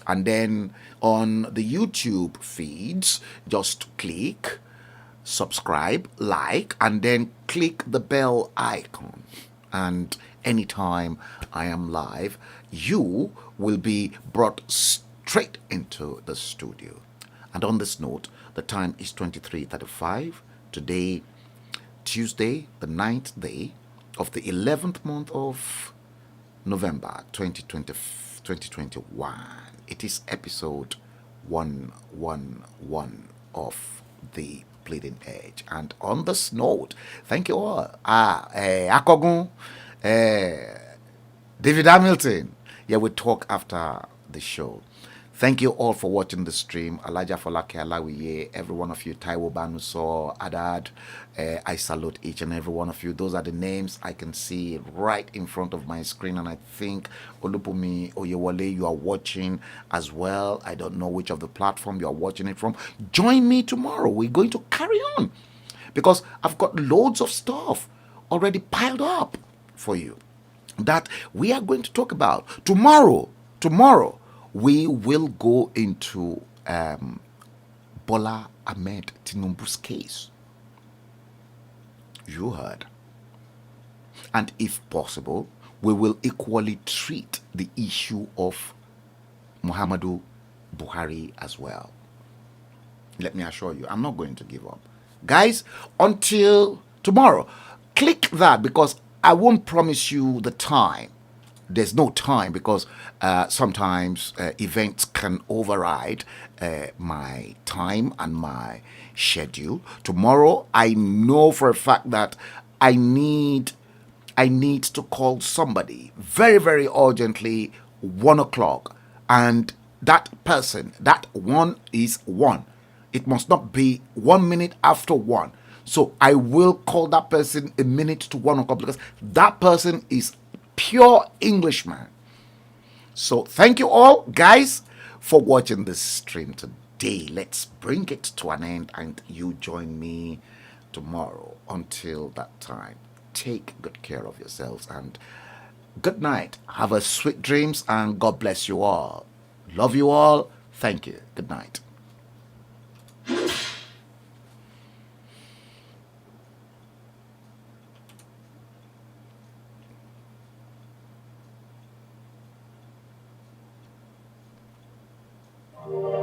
And then on the YouTube feeds, just click subscribe, like, and then click the bell icon. And anytime I am live, you will be brought straight into the studio. And on this note, the time is 23:35. Today, Tuesday, the 9th day of the 11th month of November 2021. It is episode 111 of The Bleeding Edge. And on this note, thank you all. Akogun, David Hamilton. Yeah, we'll talk after the show. Thank you all for watching the stream. Elijah Folake Alawiye, every one of you, Taiwo Banuso, Adad, I salute each and every one of you. Those are the names I can see right in front of my screen. And I think Olupumi Oyewole, you are watching as well. I don't know which of the platform you are watching it from. Join me tomorrow. We're going to carry on because I've got loads of stuff already piled up for you that we are going to talk about. Tomorrow, we will go into Bola Ahmed Tinubu's case. You heard. And if possible, we will equally treat the issue of Muhammadu Buhari as well. Let me assure you, I'm not going to give up. Guys, until tomorrow, click that because I won't promise you the time. There's no time because sometimes events can override my time and my schedule. Tomorrow, I know for a fact that I need to call somebody very, very urgently, 1 o'clock. And that person, that one is 1. It must not be 1 minute after 1. So I will call that person a minute to 1 o'clock because that person is pure Englishman. So thank you all, guys, for watching this stream today. Let's bring it to an end and you join me tomorrow. Until that time, take good care of yourselves and good night. Have a sweet dreams and God bless you all. Love you all. Thank you. Good night. you.